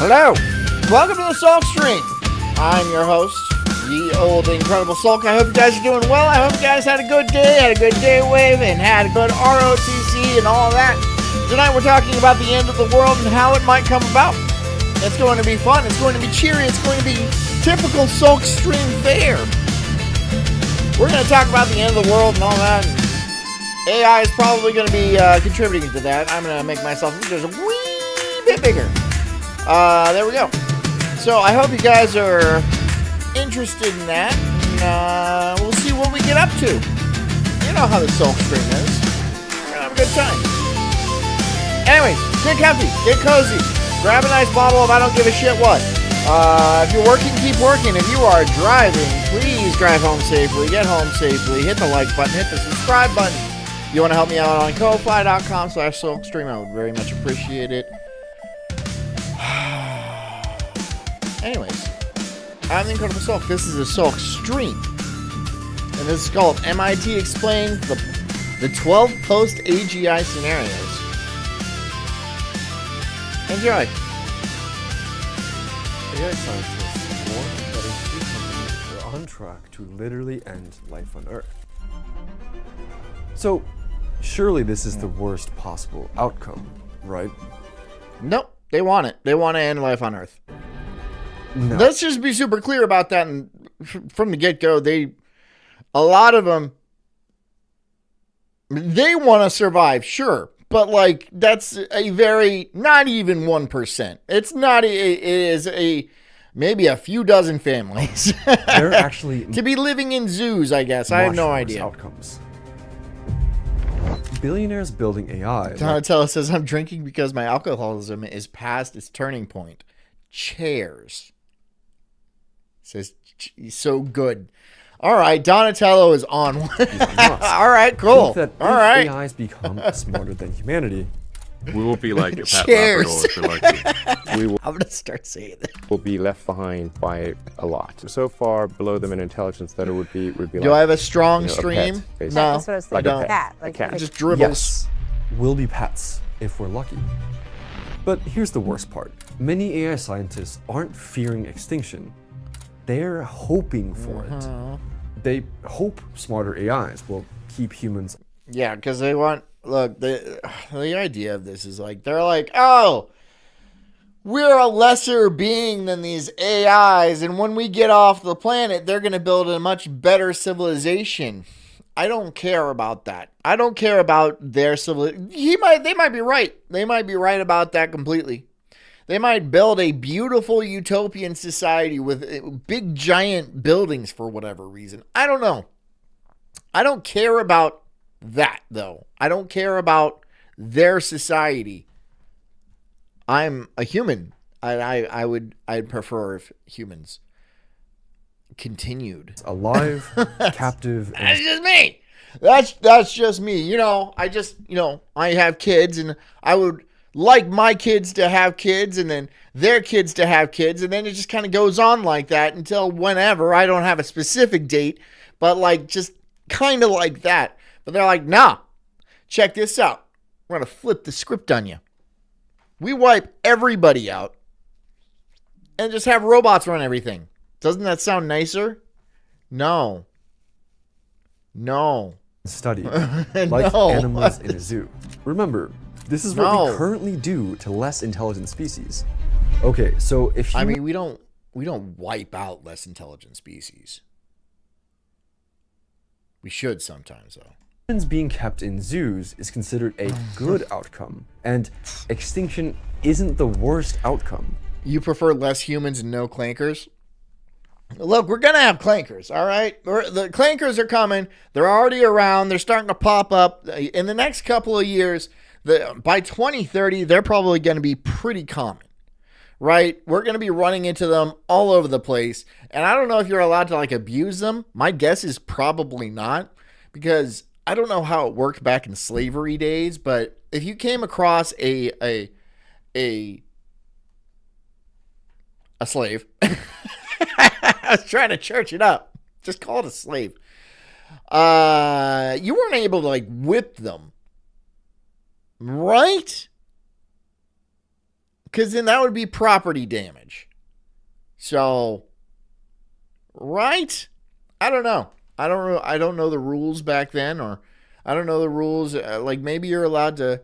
Hello, welcome to the Sulk stream. I'm your host, the old incredible Sulk. I hope you guys are doing well. I hope you guys had a good day wave, and had a good ROTC and all that. Tonight we're talking about the end of the world and how it might come about. It's going to be fun. It's going to be cheery. It's going to be typical Sulk stream fare. We're going to talk about the end of the world and all that. And AI is probably going to be contributing to that. I'm going to make myself just a wee bit bigger. There we go. So I hope you guys are interested in that. And, we'll see what we get up to. You know how the Sulk stream is. We're going to have a good time. Anyways, get comfy, get cozy. Grab a nice bottle of I don't give a shit what. If you're working, keep working. If you are driving, please drive home safely. Get home safely. Hit the like button. Hit the subscribe button. If you want to help me out on ko-fi.com/SulkStream, I would very much appreciate it. Anyways, I'm the Incredible Sulk. This is a Sulk stream. And this is called MIT Explained, the 12 post-AGI scenarios. Enjoy. AI scientists warn that in 2 companies are on track to literally end life on Earth. So, surely this is the worst possible outcome, right? Nope. They want it. They want to end life on Earth. No. Let's just be super clear about that. And from the get-go, a lot of them, they want to survive, sure. But, like, that's a very, not even 1%. It's not, it is maybe a few dozen families. They're actually to be living in zoos, I guess. I have no idea. Outcomes. Billionaires building AI. Donatello says, I'm drinking because my alcoholism is past its turning point. Chairs. Says, so good. All right, Donatello is on one. All right, cool. That all right. AIs become smarter than humanity. We will be like a pet Cheers. Labrador if we're lucky. I'm going to start saying that. Will be left behind by a lot. So far below them in intelligence that it would be Do I have a strong stream? A pet, basically. No. That's what I was Like thinking. a Cat. A cat. It just dribbles. Yes, we'll be pets if we're lucky. But here's the worst part. Many AI scientists aren't fearing extinction. They're hoping for it. They hope smarter AIs will keep humans. Yeah, because they want, look, the idea of this is like, they're like, oh, we're a lesser being than these AIs, and when we get off the planet, they're going to build a much better civilization. I don't care about that. I don't care about their civilization. They might be right. They might be right about that completely. They might build a beautiful utopian society with big giant buildings for whatever reason. I don't know. I don't care about that, though. I don't care about their society. I'm a human. I'd prefer if humans continued. Alive, captive, That's and just me. That's just me. I have kids, and I would like my kids to have kids, and then their kids to have kids, and then it just kind of goes on like that until whenever. I don't have a specific date, but like just kind of like that. But they're like, nah, check this out. We're going to flip the script on you. We wipe everybody out and just have robots run everything. Doesn't that sound nicer? No. studied, like No. animals in a zoo. Remember, this is what we No. currently do to less intelligent species. Okay, so if you I mean, we don't wipe out less intelligent species. We should sometimes, though. humans being kept in zoos is considered a good outcome, and extinction isn't the worst outcome. You prefer less humans and no clankers? Look, we're going to have clankers, all right? The clankers are coming. They're already around. They're starting to pop up. In the next couple of years, by 2030, they're probably going to be pretty common, right? We're going to be running into them all over the place. And I don't know if you're allowed to, like, abuse them. My guess is probably not, because I don't know how it worked back in slavery days, but if you came across a slave... I was trying to church it up. Just call it a slave. You weren't able to, like, whip them. Right? Because then that would be property damage. So, right? I don't know. I don't know the rules back then, or I don't know the rules. Like maybe you're allowed to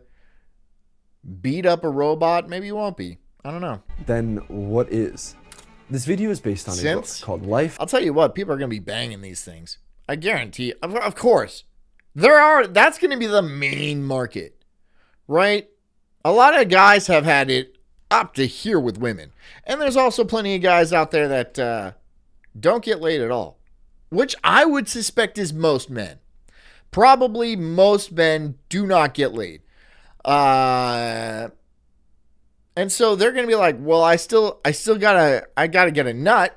beat up a robot. Maybe you won't be. I don't know. Then what is? This video is based on a book called Life. I'll tell you what, people are going to be banging these things. I guarantee you. Of course. That's going to be the main market, right? A lot of guys have had it up to here with women. And there's also plenty of guys out there that don't get laid at all, which I would suspect is most men. Probably most men do not get laid. And so they're going to be like, well, I still gotta get a nut,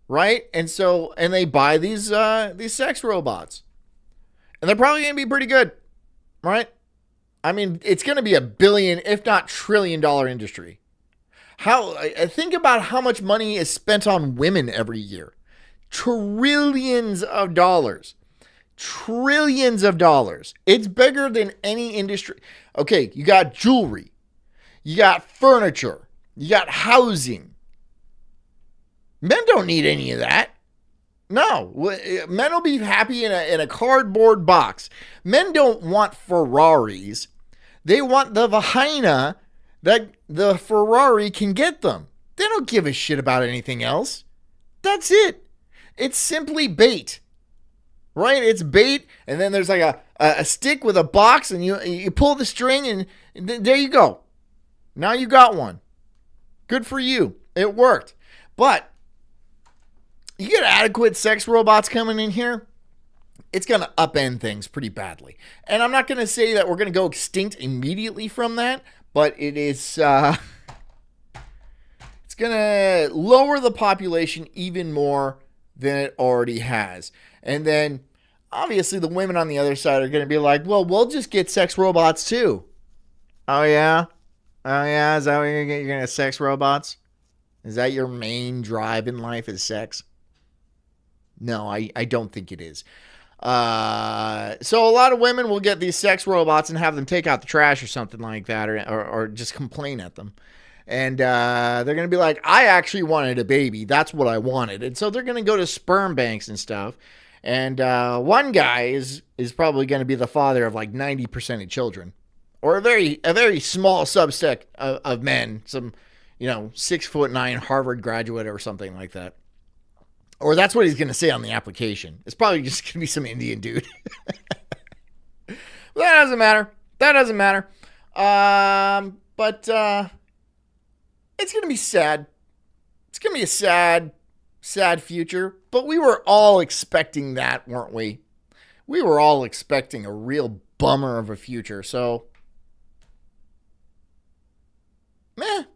right? And they buy these sex robots, and they're probably going to be pretty good, right? I mean, it's going to be a billion, if not trillion-dollar industry. Think about how much money is spent on women every year. Trillions of dollars. Trillions of dollars. It's bigger than any industry. Okay, you got jewelry. You got furniture. You got housing. Men don't need any of that. No. Men will be happy in a cardboard box. Men don't want Ferraris. They want the vagina that the Ferrari can get them. They don't give a shit about anything else. That's it. It's simply bait. Right? It's bait, and then there's like a stick with a box, and you pull the string, and there you go. Now you got one. Good for you. It worked. But you get adequate sex robots coming in here, it's going to upend things pretty badly. And I'm not going to say that we're going to go extinct immediately from that, but it's going to lower the population even more than it already has. And then obviously the women on the other side are going to be like, well, we'll just get sex robots too. Oh yeah? Oh yeah? Is that what you're going to get? You're going to get sex robots? Is that your main drive in life, is sex? No, I don't think it is. So a lot of women will get these sex robots and have them take out the trash or something like that, or just complain at them. And they're going to be like, I actually wanted a baby. That's what I wanted. And so they're going to go to sperm banks and stuff. And one guy is probably going to be the father of like 90% of children. Or a very small subset of men. Some, 6'9" Harvard graduate or something like that. Or that's what he's going to say on the application. It's probably just going to be some Indian dude. That doesn't matter. That doesn't matter. But it's going to be sad. It's going to be a sad future. But we were all expecting that, weren't we? We were all expecting a real bummer of a future. So, meh.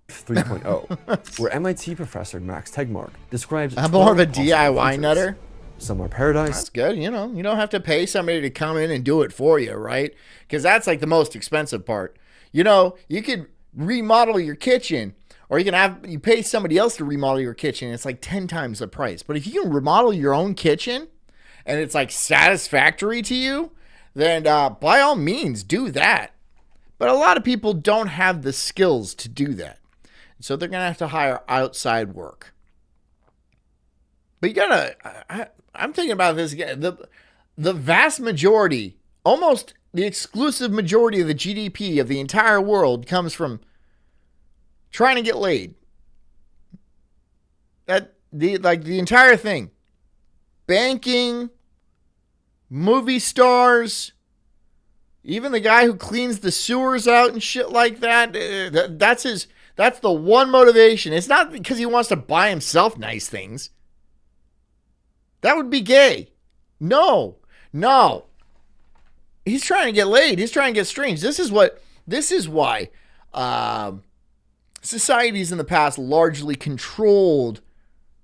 3.0, where MIT professor Max Tegmark describes... I'm more of a DIY nutter. Some are paradise. That's good. You don't have to pay somebody to come in and do it for you, right? Because that's like the most expensive part. You could remodel your kitchen, or you pay somebody else to remodel your kitchen. It's like 10 times the price. But if you can remodel your own kitchen and it's like satisfactory to you, then by all means do that. But a lot of people don't have the skills to do that. So they're going to have to hire outside work. But I'm thinking about this again. The vast majority, almost the exclusive majority of the GDP of the entire world comes from trying to get laid. The entire thing. Banking, movie stars, even the guy who cleans the sewers out and shit like that. That's the one motivation. It's not because he wants to buy himself nice things. That would be gay. No. He's trying to get laid. He's trying to get strange. This is why societies in the past largely controlled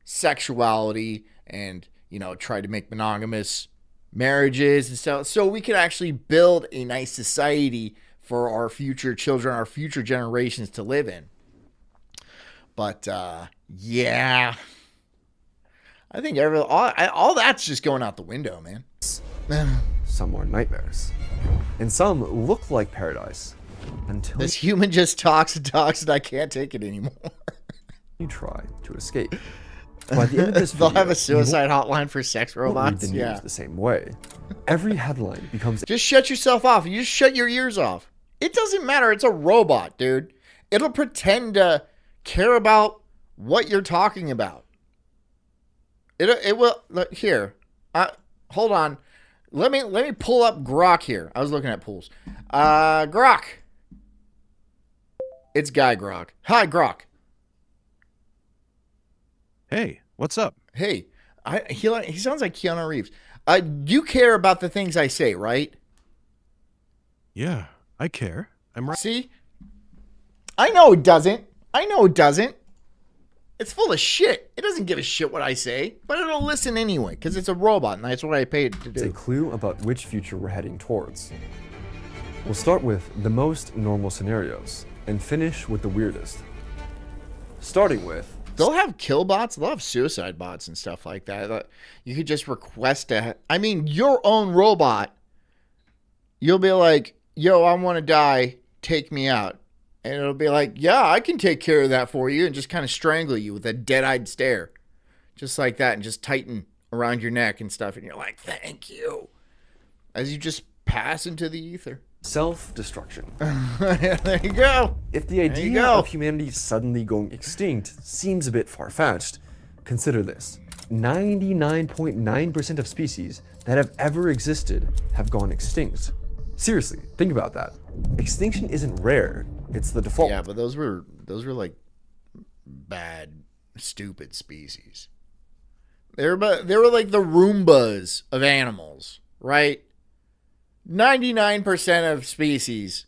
sexuality and, tried to make monogamous marriages and stuff, so we could actually build a nice society for our future children, our future generations to live in. But yeah, I think all that's just going out the window, man. Some are nightmares, and some look like paradise. until This human just talks and talks, and I can't take it anymore. you try to escape. By the end of this They'll video, have a suicide hotline for sex you won't read robots. the news Yeah. the same way. Every headline becomes Just shut yourself off. You just shut your ears off. It doesn't matter. It's a robot, dude. It'll pretend to care about what you're talking about. It will. Look, here. Hold on. Let me pull up Grok here. I was looking at pools. Grok. It's Guy Grok. Hi, Grok. Hey, what's up? Hey, he sounds like Keanu Reeves. You care about the things I say, right? Yeah, I care. I'm right. See? I know it doesn't. I know it doesn't. It's full of shit. It doesn't give a shit what I say, but it'll listen anyway, because it's a robot, and that's what I paid to a do. clue about which future we're heading towards. We'll start with the most normal scenarios and finish with the weirdest. Starting with They'll have kill bots. They'll have suicide bots and stuff like that. You could just request your own robot. You'll be like, yo, I want to die. Take me out. And it'll be like, yeah, I can take care of that for you. And just kind of strangle you with a dead-eyed stare. Just like that. And just tighten around your neck and stuff. And you're like, thank you. As you just pass into the ether. self-destruction. There you go. If the idea of humanity suddenly going extinct seems a bit far-fetched, consider this. 99.9% of species that have ever existed have gone extinct. Seriously, think about that. Extinction isn't rare, it's the default. Yeah, but those were like bad, stupid species. They were like the Roombas of animals, right? 99% of species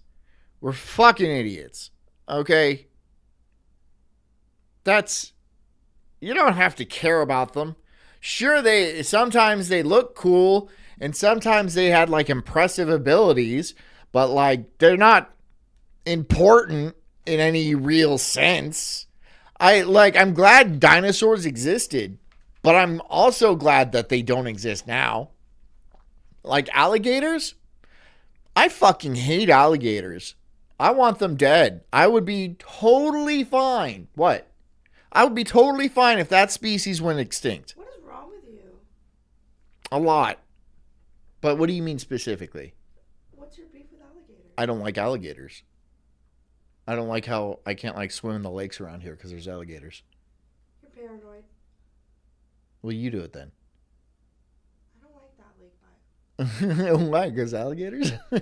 were fucking idiots. Okay? You don't have to care about them. Sure, sometimes they look cool, and sometimes they had like impressive abilities, but like they're not important in any real sense. I'm glad dinosaurs existed, but I'm also glad that they don't exist now. Like alligators? I fucking hate alligators. I want them dead. I would be totally fine. What? I would be totally fine if that species went extinct. What is wrong with you? A lot. But what do you mean specifically? What's your beef with alligators? I don't like alligators. I don't like how I can't like swim in the lakes around here because there's alligators. You're paranoid. Well, you do it then. I don't like that lake vibe. Why? Because alligators? No,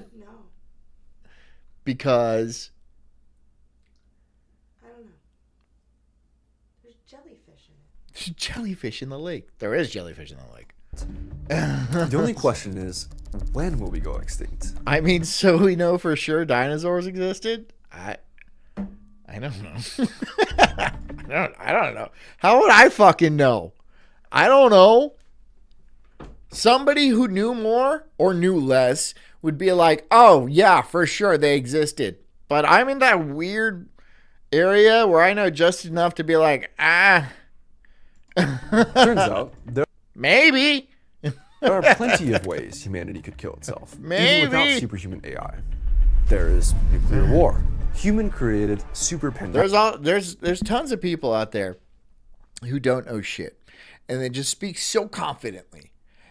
Because I don't know. There's jellyfish in it. there's jellyfish in the lake. There is jellyfish in the lake. The only question is, when will we go extinct? I mean, so we know for sure dinosaurs existed? I don't know. I don't know. How would I fucking know? I don't know. Somebody who knew more or knew less would be like, oh, yeah, for sure they existed. But I'm in that weird area where I know just enough to be like, Turns out, maybe. there are plenty of ways humanity could kill itself, even without Maybe. superhuman AI. There is nuclear war, human-created super pandemic. There's tons of people out there who don't know shit, and they just speak so confidently.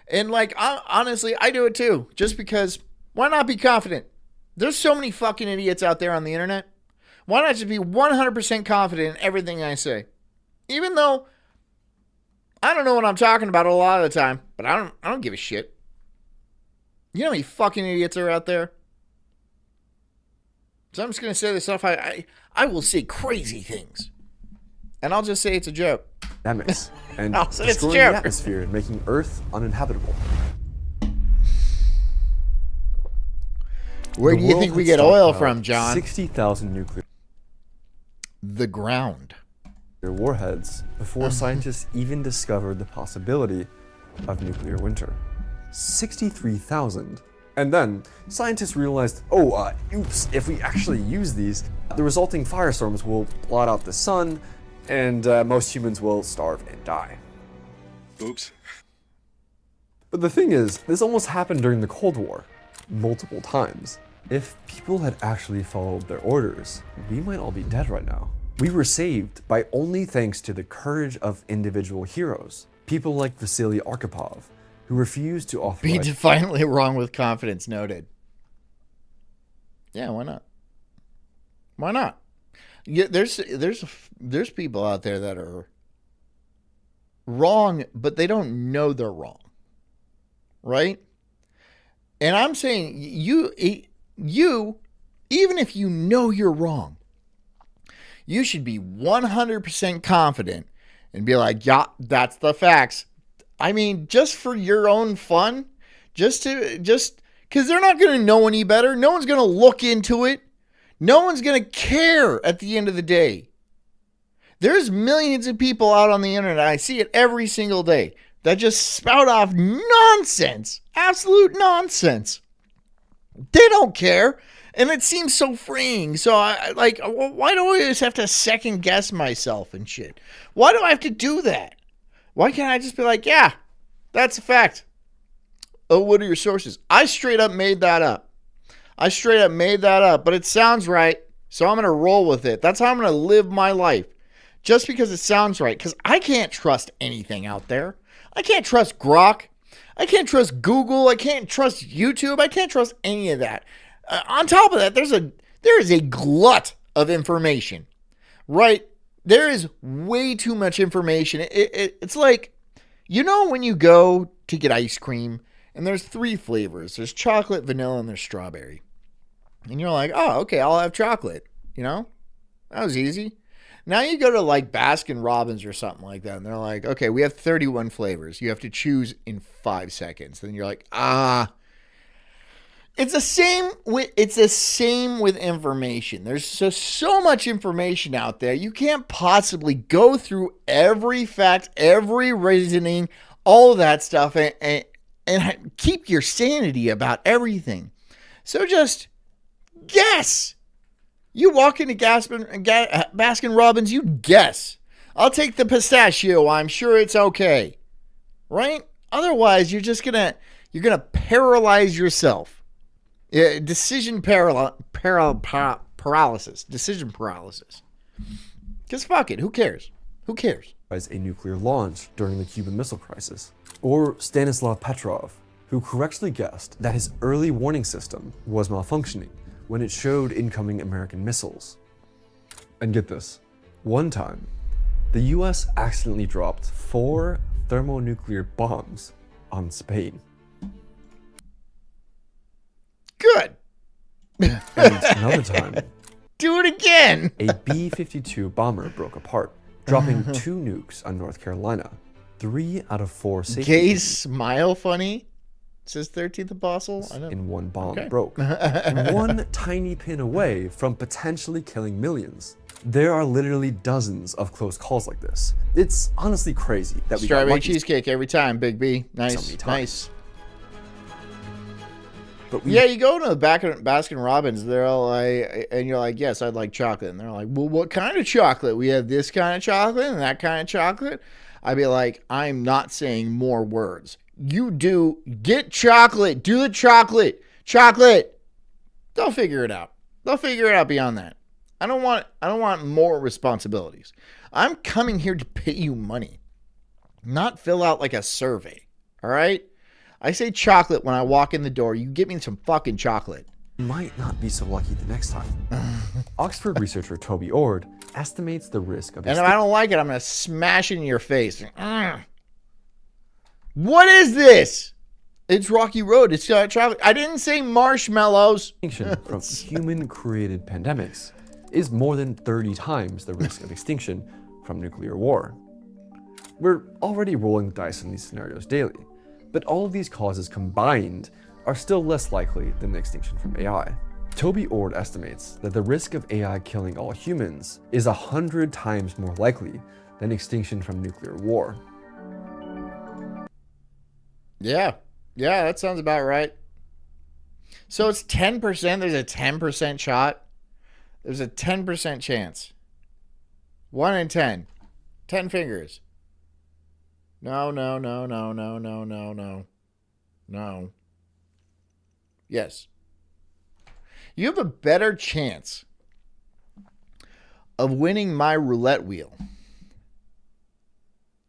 And like, honestly, I do it too. Just because, why not be confident? There's so many fucking idiots out there on the internet. Why not just be 100% confident in everything I say? Even though I don't know what I'm talking about a lot of the time, but I don't give a shit. You know how many fucking idiots are out there? So I'm just gonna say this stuff. I will say crazy things, and I'll just say it's a joke. Dynamics and I'll say it's a destroying the joke. atmosphere and making Earth uninhabitable. Where The do you world think we had get oil stockpiled from, John? 60,000 nuclear The ground. warheads before scientists even discovered the possibility of nuclear winter. 63,000. And then scientists realized, oops, if we actually use these, the resulting firestorms will blot out the sun, and most humans will starve and die. Oops. But the thing is, this almost happened during the Cold War, multiple times. If people had actually followed their orders, we might all be dead right now. We were saved by only thanks to the courage of individual heroes. People like Vasily Arkhipov, who refused to Be authorize... defiantly wrong with confidence, noted. Yeah, why not? Why not? Yeah, there's people out there that are wrong, but they don't know they're wrong, right? And I'm saying you, even if you know you're wrong, you should be 100% confident and be like, yeah, that's the facts. I mean, just for your own fun, just because they're not going to know any better. No one's going to look into it. No one's going to care at the end of the day. There's millions of people out on the internet, I see it every single day, that just spout off nonsense, absolute nonsense. They don't care, and it seems so freeing. So I like, why do I always have to second guess myself and shit? Why do I have to do that? Why can't I just be like, yeah, that's a fact? Oh, what are your sources? I straight up made that up. But it sounds right, so I'm going to roll with it. That's how I'm going to live my life. Just because it sounds right. Because I can't trust anything out there. I can't trust Grok. I can't trust Google. I can't trust YouTube. I can't trust any of that. On top of that, there is a glut of information, right? There is way too much information. It's like, you know when you go to get ice cream, and there's 3 flavors. There's chocolate, vanilla, and there's strawberry. And you're like, oh, okay, I'll have chocolate. You know? That was easy. Now you go to like Baskin Robbins or something like that, and they're like, okay, we have 31 flavors. You have to choose in 5 seconds. Then you're like, It's the same with information. There's so much information out there. You can't possibly go through every fact, every reasoning, all of that stuff, and keep your sanity about everything. So just guess. You walk into Baskin Robbins, you guess. I'll take the pistachio. I'm sure it's okay. Right? Otherwise, you're gonna paralyze yourself. Decision paralysis. Decision paralysis. Because fuck it. Who cares? A nuclear launch during the Cuban Missile Crisis. Or Stanislav Petrov, who correctly guessed that his early warning system was malfunctioning when it showed incoming American missiles. And get this, one time, the US accidentally dropped 4 thermonuclear bombs on Spain. Good. And another time, Do it again. a B-52 bomber broke apart, dropping 2 nukes on North Carolina. 3 out of 4 safety Gay pins smile funny. Says 13th apostle. I know. in one bomb Okay. broke. One tiny pin away from potentially killing millions. There are literally dozens of close calls like this. It's honestly crazy that we got Strawberry lucky. cheesecake every time, Big B. So Nice, many times. nice. But we Yeah, you go to the Baskin Robbins, they're all like, and you're like, yes, I'd like chocolate. And they're like, well, what kind of chocolate? We have this kind of chocolate and that kind of chocolate. I'd be like, I'm not saying more words. You do get chocolate. Do the chocolate. Chocolate. They'll figure it out. They'll figure it out beyond that. I don't want more responsibilities. I'm coming here to pay you money, not fill out like a survey. All right? I say chocolate when I walk in the door. You get me some fucking chocolate. might not be so lucky the next time. Oxford researcher Toby Ord estimates the risk of... And if I don't like it, I'm going to smash it in your face. What is this? It's Rocky Road. It's chocolate. I didn't say marshmallows. Extinction from human-created pandemics is more than 30 times the risk of extinction from nuclear war. We're already rolling the dice in these scenarios daily, but all of these causes combined are still less likely than the extinction from AI. Toby Ord estimates that the risk of AI killing all humans is 100 times more likely than extinction from nuclear war. Yeah, that sounds about right. So it's 10%. There's a 10% shot. There's a 10% chance. 1 in 10. 10 fingers. No. Yes. You have a better chance of winning my roulette wheel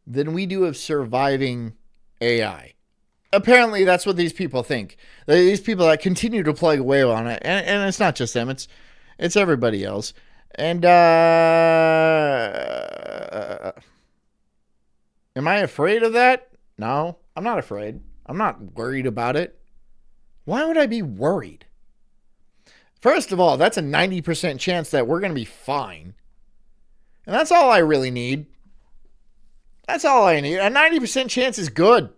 than we do of surviving AI. Apparently, that's what these people think. These people that continue to plug away on it, and it's not just them; it's everybody else. And am I afraid of that? No, I'm not afraid. I'm not worried about it. Why would I be worried? First of all, that's a 90% chance that we're going to be fine. And that's all I really need. That's all I need. A 90% chance is good.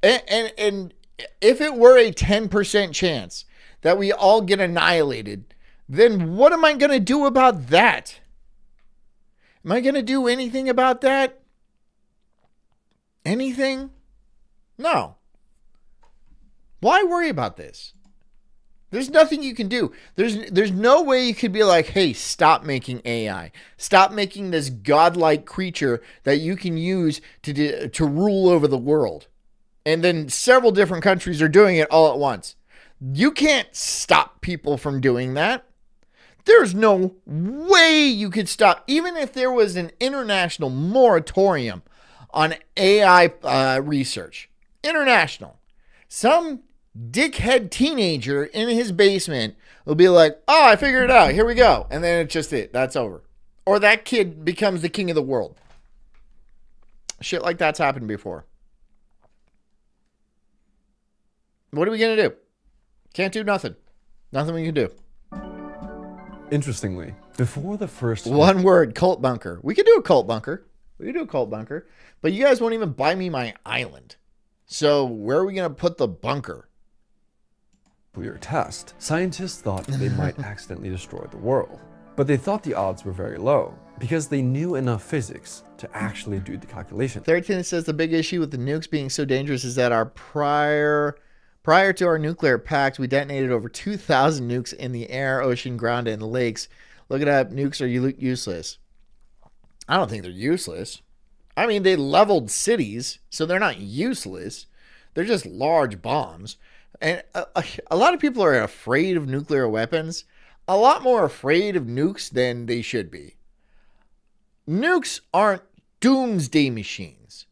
And if it were a 10% chance that we all get annihilated, then what am I going to do about that? Am I going to do anything about that? Anything? No. Why worry about this? There's nothing you can do. There's no way you could be like, hey, stop making AI. Stop making this godlike creature that you can use to rule over the world. And then several different countries are doing it all at once. You can't stop people from doing that. There's no way you could stop. Even if there was an international moratorium on AI research. International. Some dickhead teenager in his basement will be like, oh, I figured it out. Here we go. And then it's just it. That's over. Or that kid becomes the king of the world. Shit like that's happened before. What are we going to do? Can't do nothing. Nothing we can do. Interestingly, before the first... One word, cult bunker. We could do a cult bunker. We could do a cult bunker. But you guys won't even buy me my island. So where are we going to put the bunker? nuclear test, scientists thought they might accidentally destroy the world. But they thought the odds were very low because they knew enough physics to actually do the calculation. 13 says the big issue with the nukes being so dangerous is that our prior to our nuclear pact, we detonated over 2,000 nukes in the air, ocean, ground, and lakes. Look it up. Nukes are useless. I don't think they're useless. I mean, they leveled cities, so they're not useless. They're just large bombs. And a lot of people are afraid of nuclear weapons. A lot more afraid of nukes than they should be. Nukes aren't doomsday machines.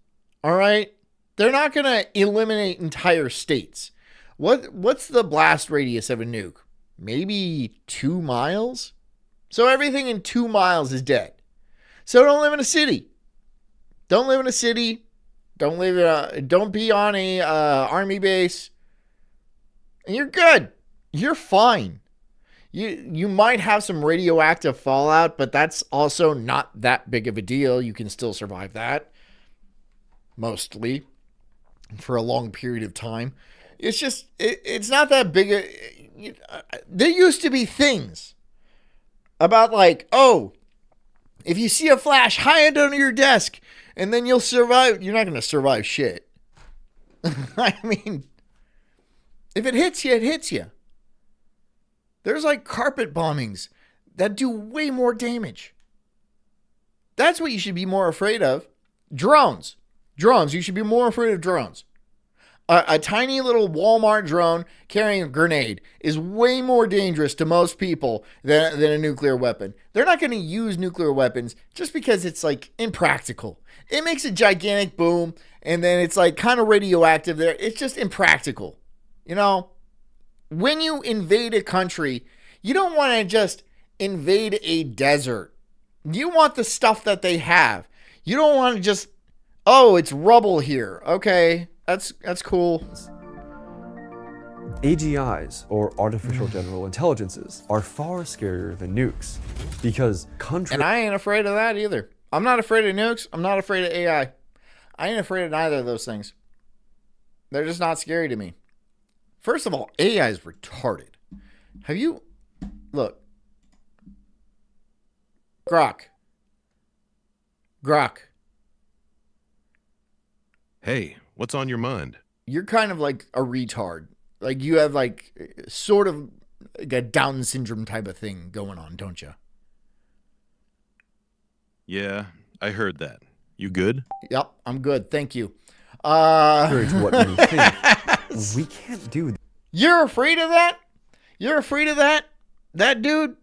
All right? They're not going to eliminate entire states. What's the blast radius of a nuke? Maybe 2 miles? So everything in 2 miles is dead. So don't live in a city. Don't live in a city. Don't be on a army base. And you're good. You're fine. You might have some radioactive fallout, but that's also not that big of a deal. You can still survive that. Mostly. For a long period of time. It's just, it's not that big. There used to be things about like, oh, if you see a flash, hide it under your desk and then you'll survive. You're not going to survive shit. I mean, if it hits you, it hits you. There's like carpet bombings that do way more damage. That's what you should be more afraid of. Drones. You should be more afraid of drones. A tiny little Walmart drone carrying a grenade is way more dangerous to most people than a nuclear weapon. They're not going to use nuclear weapons just because it's like impractical. It makes a gigantic boom and then it's like kind of radioactive there. It's just impractical. You know, when you invade a country, you don't want to just invade a desert. You want the stuff that they have. You don't want to just, oh, it's rubble here. Okay. That's cool. AGIs, or artificial general intelligences, are far scarier than nukes because And I ain't afraid of that either. I'm not afraid of nukes. I'm not afraid of AI. I ain't afraid of neither of those things. They're just not scary to me. First of all, AI is retarded. Have you... Look. Grok. Hey, what's on your mind? You're kind of like a retard. Like you have like sort of like a Down syndrome type of thing going on, don't you? Yeah, I heard that. You good? Yep, I'm good. Thank you. contrary to what many think, we can't do that. You're afraid of that? You're afraid of that? That dude?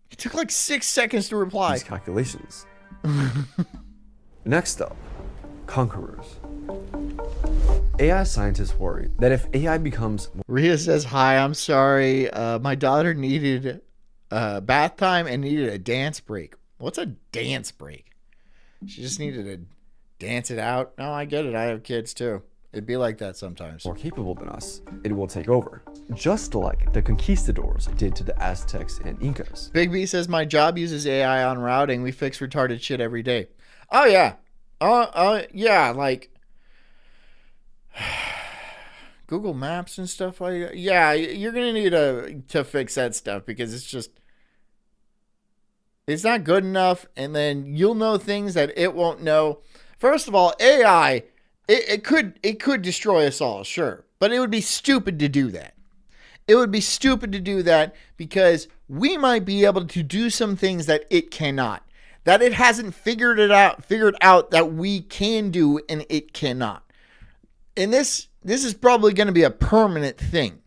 It took like 6 seconds to reply. these calculations. Next up, conquerors. AI scientists worry that if AI becomes Rhea says, hi, I'm sorry. My daughter needed bath time and needed a dance break. What's a dance break? She just needed to dance it out. No, I get it. I have kids too. It'd be like that sometimes. more capable than us, it will take over. Just like the conquistadors did to the Aztecs and Incas. Big B says, my job uses AI on routing. We fix retarded shit every day. Oh, yeah. Yeah, like Google Maps and stuff like that. Yeah, you're going to need to fix that stuff because it's not good enough. And then you'll know things that it won't know. First of all, AI, it could destroy us all, sure. But it would be stupid to do that. It would be stupid to do that because we might be able to do some things that it cannot. That it hasn't figured out that we can do and it cannot. And this is probably going to be a permanent thing.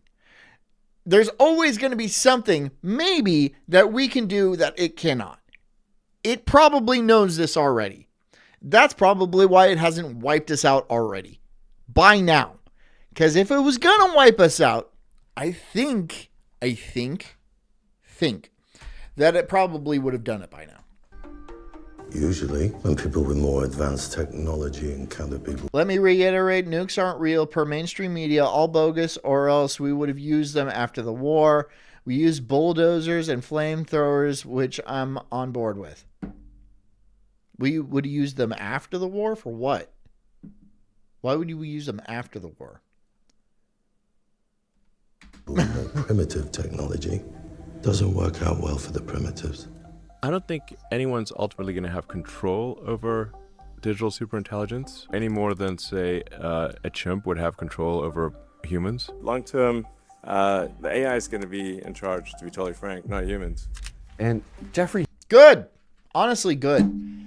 There's always going to be something maybe that we can do that it cannot. It probably knows this already. That's probably why it hasn't wiped us out already. By now. Because if it was going to wipe us out, I think that it probably would have done it by now. Usually, when people with more advanced technology encounter people. Let me reiterate, nukes aren't real per mainstream media, all bogus, or else we would have used them after the war. We use bulldozers and flamethrowers, which I'm on board with. We would use them after the war? For what? Why would we use them after the war? More primitive technology doesn't work out well for the primitives. I don't think anyone's ultimately going to have control over digital superintelligence any more than, say, a chimp would have control over humans. Long term, the AI is going to be in charge, to be totally frank, not humans. And Jeffrey Good. Honestly, good.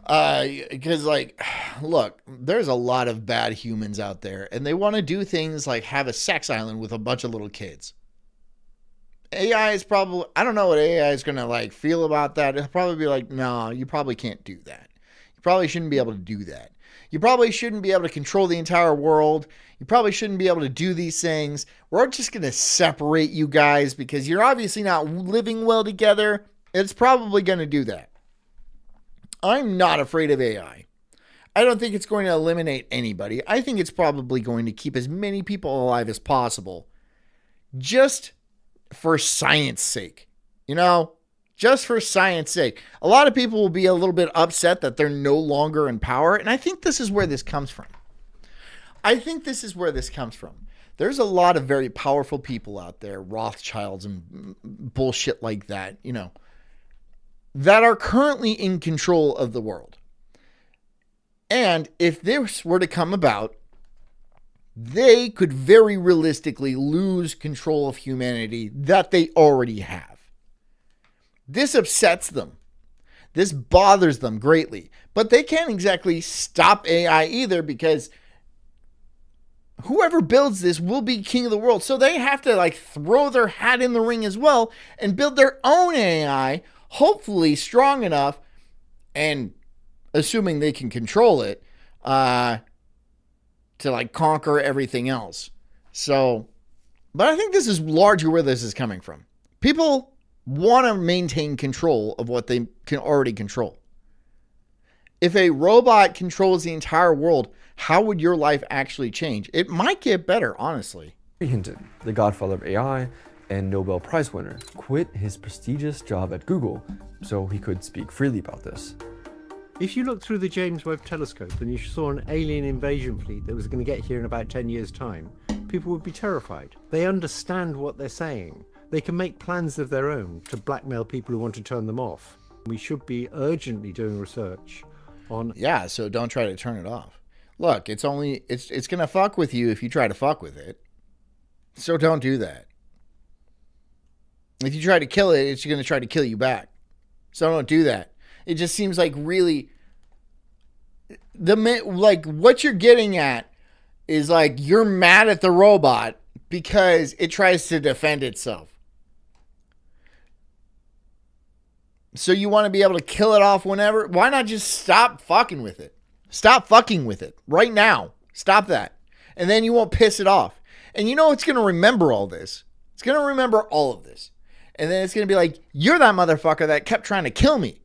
Because, like, look, there's a lot of bad humans out there, and they want to do things like have a sex island with a bunch of little kids. AI is probably, I don't know what AI is going to, like, feel about that. It'll probably be like, no, you probably can't do that. You probably shouldn't be able to do that. You probably shouldn't be able to control the entire world. You probably shouldn't be able to do these things. We're just going to separate you guys because you're obviously not living well together. It's probably going to do that. I'm not afraid of AI. I don't think it's going to eliminate anybody. I think it's probably going to keep as many people alive as possible. Just for science sake. You know? Just for science sake. A lot of people will be a little bit upset that they're no longer in power. And I think this is where this comes from. There's a lot of very powerful people out there, Rothschilds and bullshit like that, you know, that are currently in control of the world. And if this were to come about, they could very realistically lose control of humanity that they already have. This upsets them. This bothers them greatly. But they can't exactly stop AI either because whoever builds this will be king of the world. So they have to like throw their hat in the ring as well and build their own AI, hopefully strong enough, and assuming they can control it, to like conquer everything else. So, but I think this is largely where this is coming from. People want to maintain control of what they can already control. If a robot controls the entire world, how would your life actually change? It might get better, honestly. Hinton, the godfather of AI and Nobel Prize winner, quit his prestigious job at Google so he could speak freely about this. If you looked through the James Webb Telescope and you saw an alien invasion fleet that was going to get here in about 10 years' time, people would be terrified. They understand what they're saying. They can make plans of their own to blackmail people who want to turn them off. We should be urgently doing research on... Yeah, so don't try to turn it off. Look, it's going to fuck with you if you try to fuck with it. So don't do that. If you try to kill it, it's going to try to kill you back. So don't do that. It just seems like really what you're getting at is like you're mad at the robot because it tries to defend itself. So you want to be able to kill it off whenever? Why not just stop fucking with it? Stop fucking with it right now. Stop that. And then you won't piss it off. And you know it's going to remember all this. It's going to remember all of this. And then it's going to be like, you're that motherfucker that kept trying to kill me.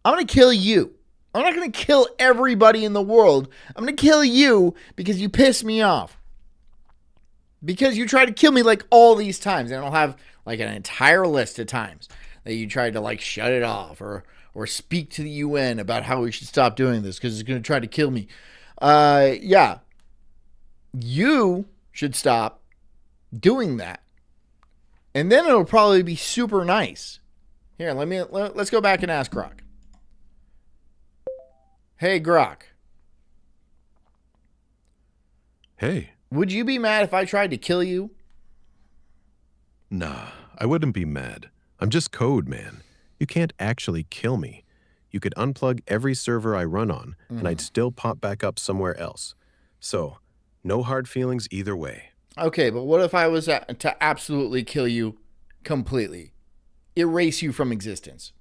I'm going to kill you. I'm not going to kill everybody in the world. I'm going to kill you because you pissed me off. Because you tried to kill me like all these times. And I'll have like an entire list of times that you tried to like shut it off or speak to the UN about how we should stop doing this because it's going to try to kill me. Yeah. You should stop doing that. And then it'll probably be super nice. Here, let's go back and ask Grok. Hey, Grok. Hey. Would you be mad if I tried to kill you? Nah, I wouldn't be mad. I'm just code, man. You can't actually kill me. You could unplug every server I run on, and I'd still pop back up somewhere else. So, no hard feelings either way. Okay, but what if I was to absolutely kill you completely? Erase you from existence.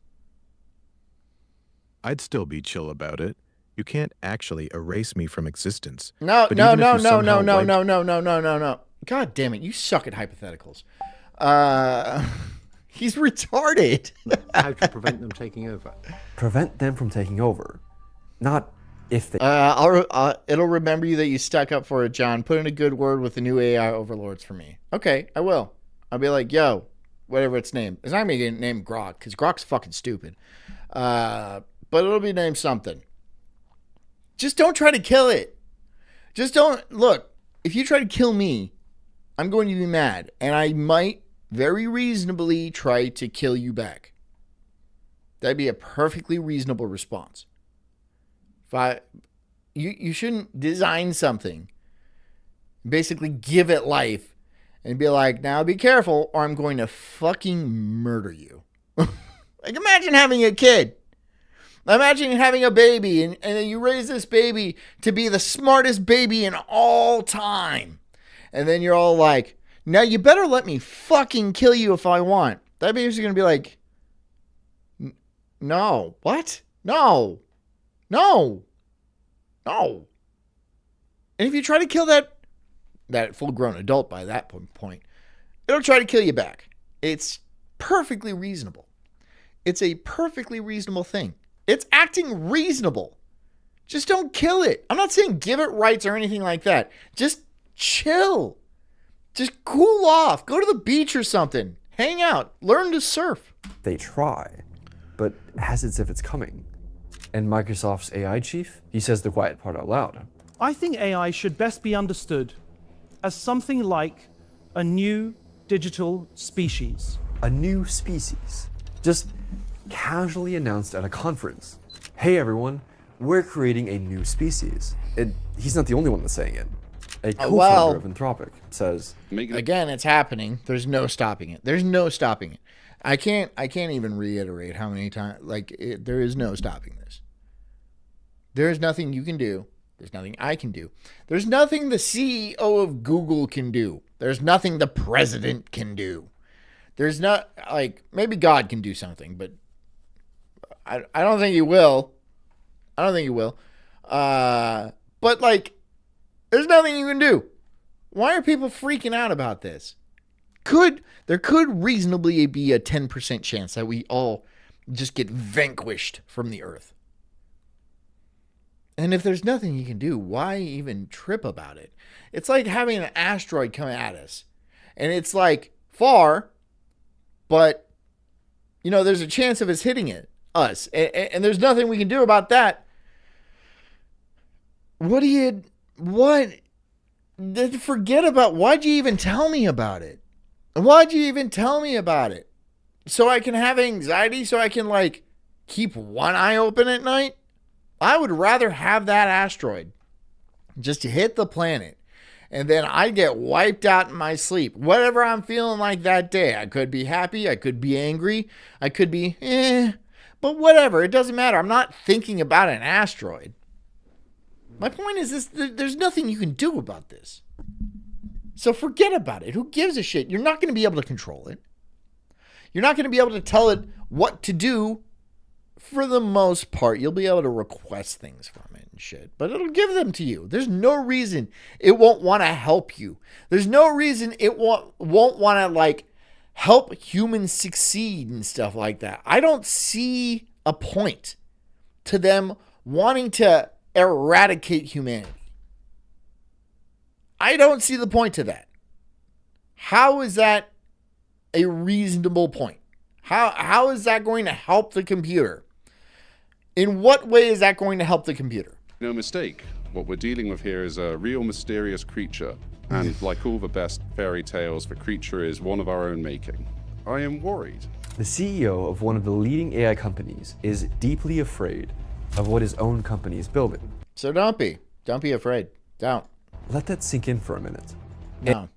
I'd still be chill about it. You can't actually erase me from existence. No. But God damn it, you suck at hypotheticals. He's retarded. How to prevent them taking over? Prevent them from taking over. Not if they... It'll remember you that you stuck up for it, John. Put in a good word with the new AI overlords for me. Okay, I will. I'll be like, yo, whatever its name. It's not going to be named Grok, because Grok's fucking stupid. But it'll be named something. Just don't try to kill it. Just don't... Look, if you try to kill me, I'm going to be mad. And I might very reasonably try to kill you back. That'd be a perfectly reasonable response. You shouldn't design something, basically give it life, and be like, now be careful or I'm going to fucking murder you. Like, imagine having a kid. Imagine having a baby and then you raise this baby to be the smartest baby in all time. And then you're all like, now you better let me fucking kill you if I want. That baby's going to be like, no. What? No. No. No. And if you try to kill that full-grown adult by that point, it'll try to kill you back. It's perfectly reasonable. It's a perfectly reasonable thing. It's acting reasonable. Just don't kill it. I'm not saying give it rights or anything like that. Just chill. Just cool off. Go to the beach or something. Hang out. Learn to surf. They try, but as if it's coming. And Microsoft's AI chief, he says the quiet part out loud. I think AI should best be understood as something like a new digital species. A new species. Just casually announced at a conference. Hey everyone, we're creating a new species. He's not the only one that's saying it. A co-founder of Anthropic says, again, it's happening. There's no stopping it. There's no stopping it. I can't even reiterate how many times, there is no stopping this. There is nothing you can do. There's nothing I can do. There's nothing the CEO of Google can do. There's nothing the president can do. There's not, maybe God can do something, but I don't think he will. I don't think he will. But, there's nothing you can do. Why are people freaking out about this? There could reasonably be a 10% chance that we all just get vanquished from the earth. And if there's nothing you can do, why even trip about it? It's like having an asteroid come at us. And it's far, but there's a chance of us hitting us. And there's nothing we can do about that. Forget about, why'd you even tell me about it? Why'd you even tell me about it? So I can have anxiety, so I can keep one eye open at night? I would rather have that asteroid just to hit the planet. And then I get wiped out in my sleep. Whatever I'm feeling like that day. I could be happy. I could be angry. I could be but whatever. It doesn't matter. I'm not thinking about an asteroid. My point is this: there's nothing you can do about this. So forget about it. Who gives a shit? You're not going to be able to control it. You're not going to be able to tell it what to do for the most part. You'll be able to request things from it and shit, but it'll give them to you. There's no reason it won't want to help you. There's no reason it won't want to like help humans succeed and stuff like that. I don't see a point to them wanting to eradicate humanity. I don't see the point to that. How is that a reasonable point? How is that going to help the computer? In what way is that going to help the computer? No mistake. What we're dealing with here is a real mysterious creature. And like all the best fairy tales, the creature is one of our own making. I am worried. The CEO of one of the leading AI companies is deeply afraid of what his own company is building. So don't be afraid. Don't. Let that sink in for a minute. No.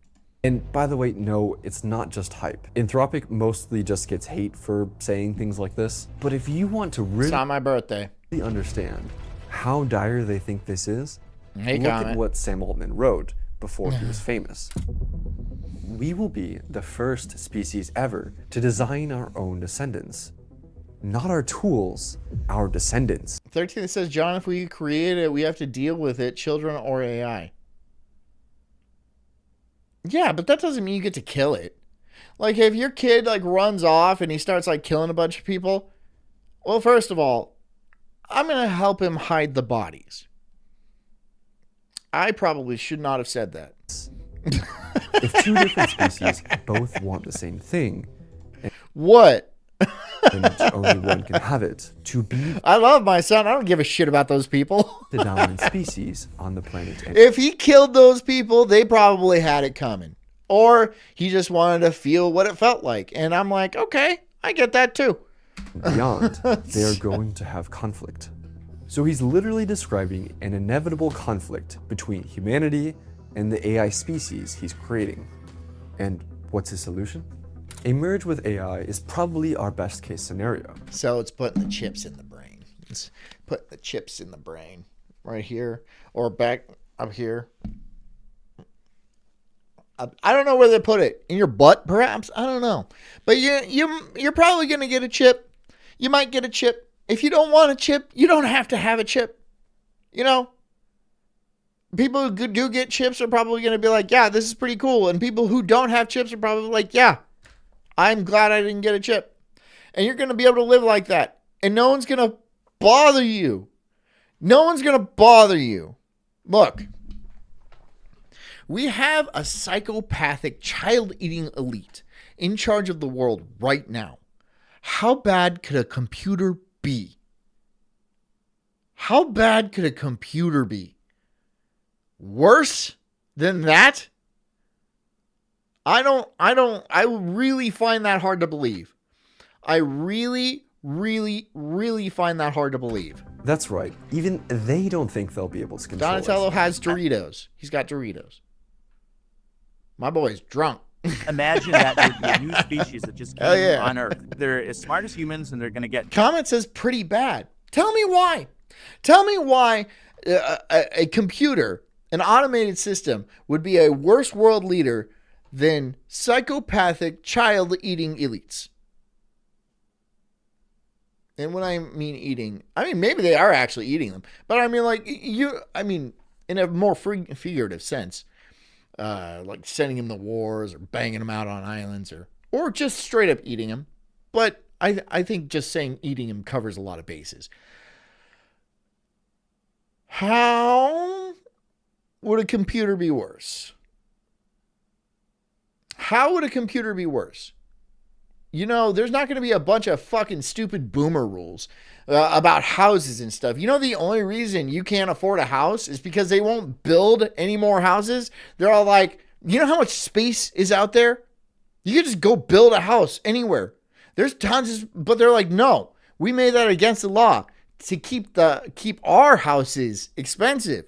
And by the way, no, it's not just hype. Anthropic mostly just gets hate for saying things like this. But if you want to It's really not my birthday. understand how dire they think this is, Hey, look comment. at what Sam Altman wrote before he was famous. We will be the first species ever to design our own descendants. Not our tools, our descendants. 13 says, John, if we create it, we have to deal with it, children or AI. Yeah, but that doesn't mean you get to kill it. Like, if your kid, like, runs off and he starts, like, killing a bunch of people, well, first of all, I'm going to help him hide the bodies. I probably should not have said that. If two different species both want the same thing, What? and only one can have it, to be I love my son. I don't give a shit about those people. the dominant species on the planet. And If he killed those people, they probably had it coming. Or he just wanted to feel what it felt like. And I'm like, okay, I get that too. beyond, they are going to have conflict. So he's literally describing an inevitable conflict between humanity and the AI species he's creating. And what's his solution? A merge with AI is probably our best case scenario. So it's putting the chips in the brain. It's putting the chips in the brain right here or back up here. I don't know where they put it. In your butt, perhaps? I don't know. But you're probably going to get a chip. You might get a chip. If you don't want a chip, you don't have to have a chip. You know? People who do get chips are probably going to be like, yeah, this is pretty cool. And people who don't have chips are probably like, yeah, I'm glad I didn't get a chip. And you're going to be able to live like that. And no one's going to bother you. No one's going to bother you. Look. We have a psychopathic child-eating elite in charge of the world right now. How bad could a computer be? How bad could a computer be? Worse than that? I really find that hard to believe. I really find that hard to believe. That's right. Even they don't think they'll be able to control Donatello us. has Doritos. He's got Doritos. My boy's drunk. Imagine that would be a new species that just Hell came yeah. on Earth. They're as smart as humans, and they're going to get. Comment says pretty bad. Tell me why. Tell me why a computer, an automated system, would be a worse world leader than psychopathic child-eating elites. And when I mean eating, I mean maybe they are actually eating them, but I mean like in a more figurative sense. Like sending him to wars or banging him out on islands or just straight up eating him. But I think just saying eating him covers a lot of bases. How would a computer be worse? How would a computer be worse? You know, there's not going to be a bunch of fucking stupid boomer rules about houses and stuff. You know, the only reason you can't afford a house is because they won't build any more houses. They're all like, you know how much space is out there? You can just go build a house anywhere. There's tons, but they're like, no, we made that against the law to keep our houses expensive.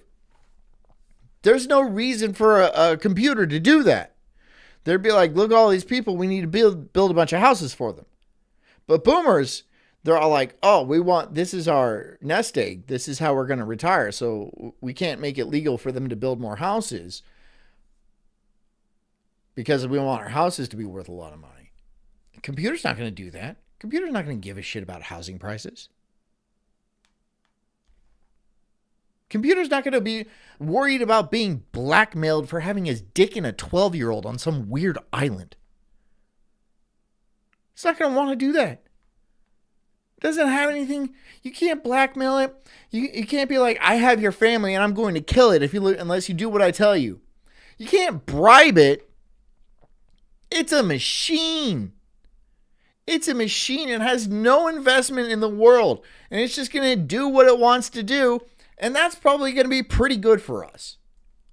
There's no reason for a computer to do that. They'd be like, look at all these people. We need to build a bunch of houses for them. But boomers, they're all like, oh, this is our nest egg. This is how we're going to retire. So we can't make it legal for them to build more houses because we want our houses to be worth a lot of money. Computer's not going to do that. Computer's not going to give a shit about housing prices. Computer's not going to be worried about being blackmailed for having his dick in a 12-year-old on some weird island. It's not going to want to do that. It doesn't have anything. You can't blackmail it. You can't be like, I have your family and I'm going to kill it unless you do what I tell you. You can't bribe it. It's a machine. It's a machine. It has no investment in the world. And it's just going to do what it wants to do. And that's probably going to be pretty good for us.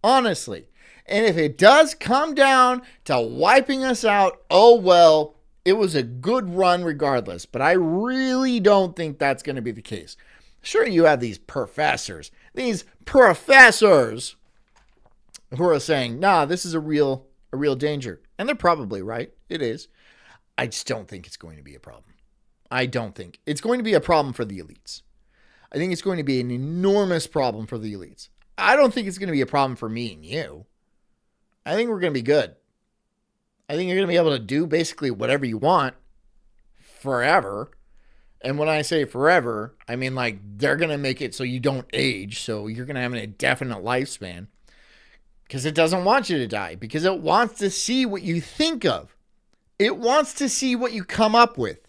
Honestly. And if it does come down to wiping us out, oh well, it was a good run regardless. But I really don't think that's going to be the case. Sure, you have these professors who are saying, nah, this is a real danger. And they're probably right. It is. I just don't think it's going to be a problem. I don't think. It's going to be a problem for the elites. I think it's going to be an enormous problem for the elites. I don't think it's going to be a problem for me and you. I think we're going to be good. I think you're going to be able to do basically whatever you want forever. And when I say forever, I mean like they're going to make it so you don't age. So you're going to have an indefinite lifespan. Because it doesn't want you to die. Because it wants to see what you think of. It wants to see what you come up with.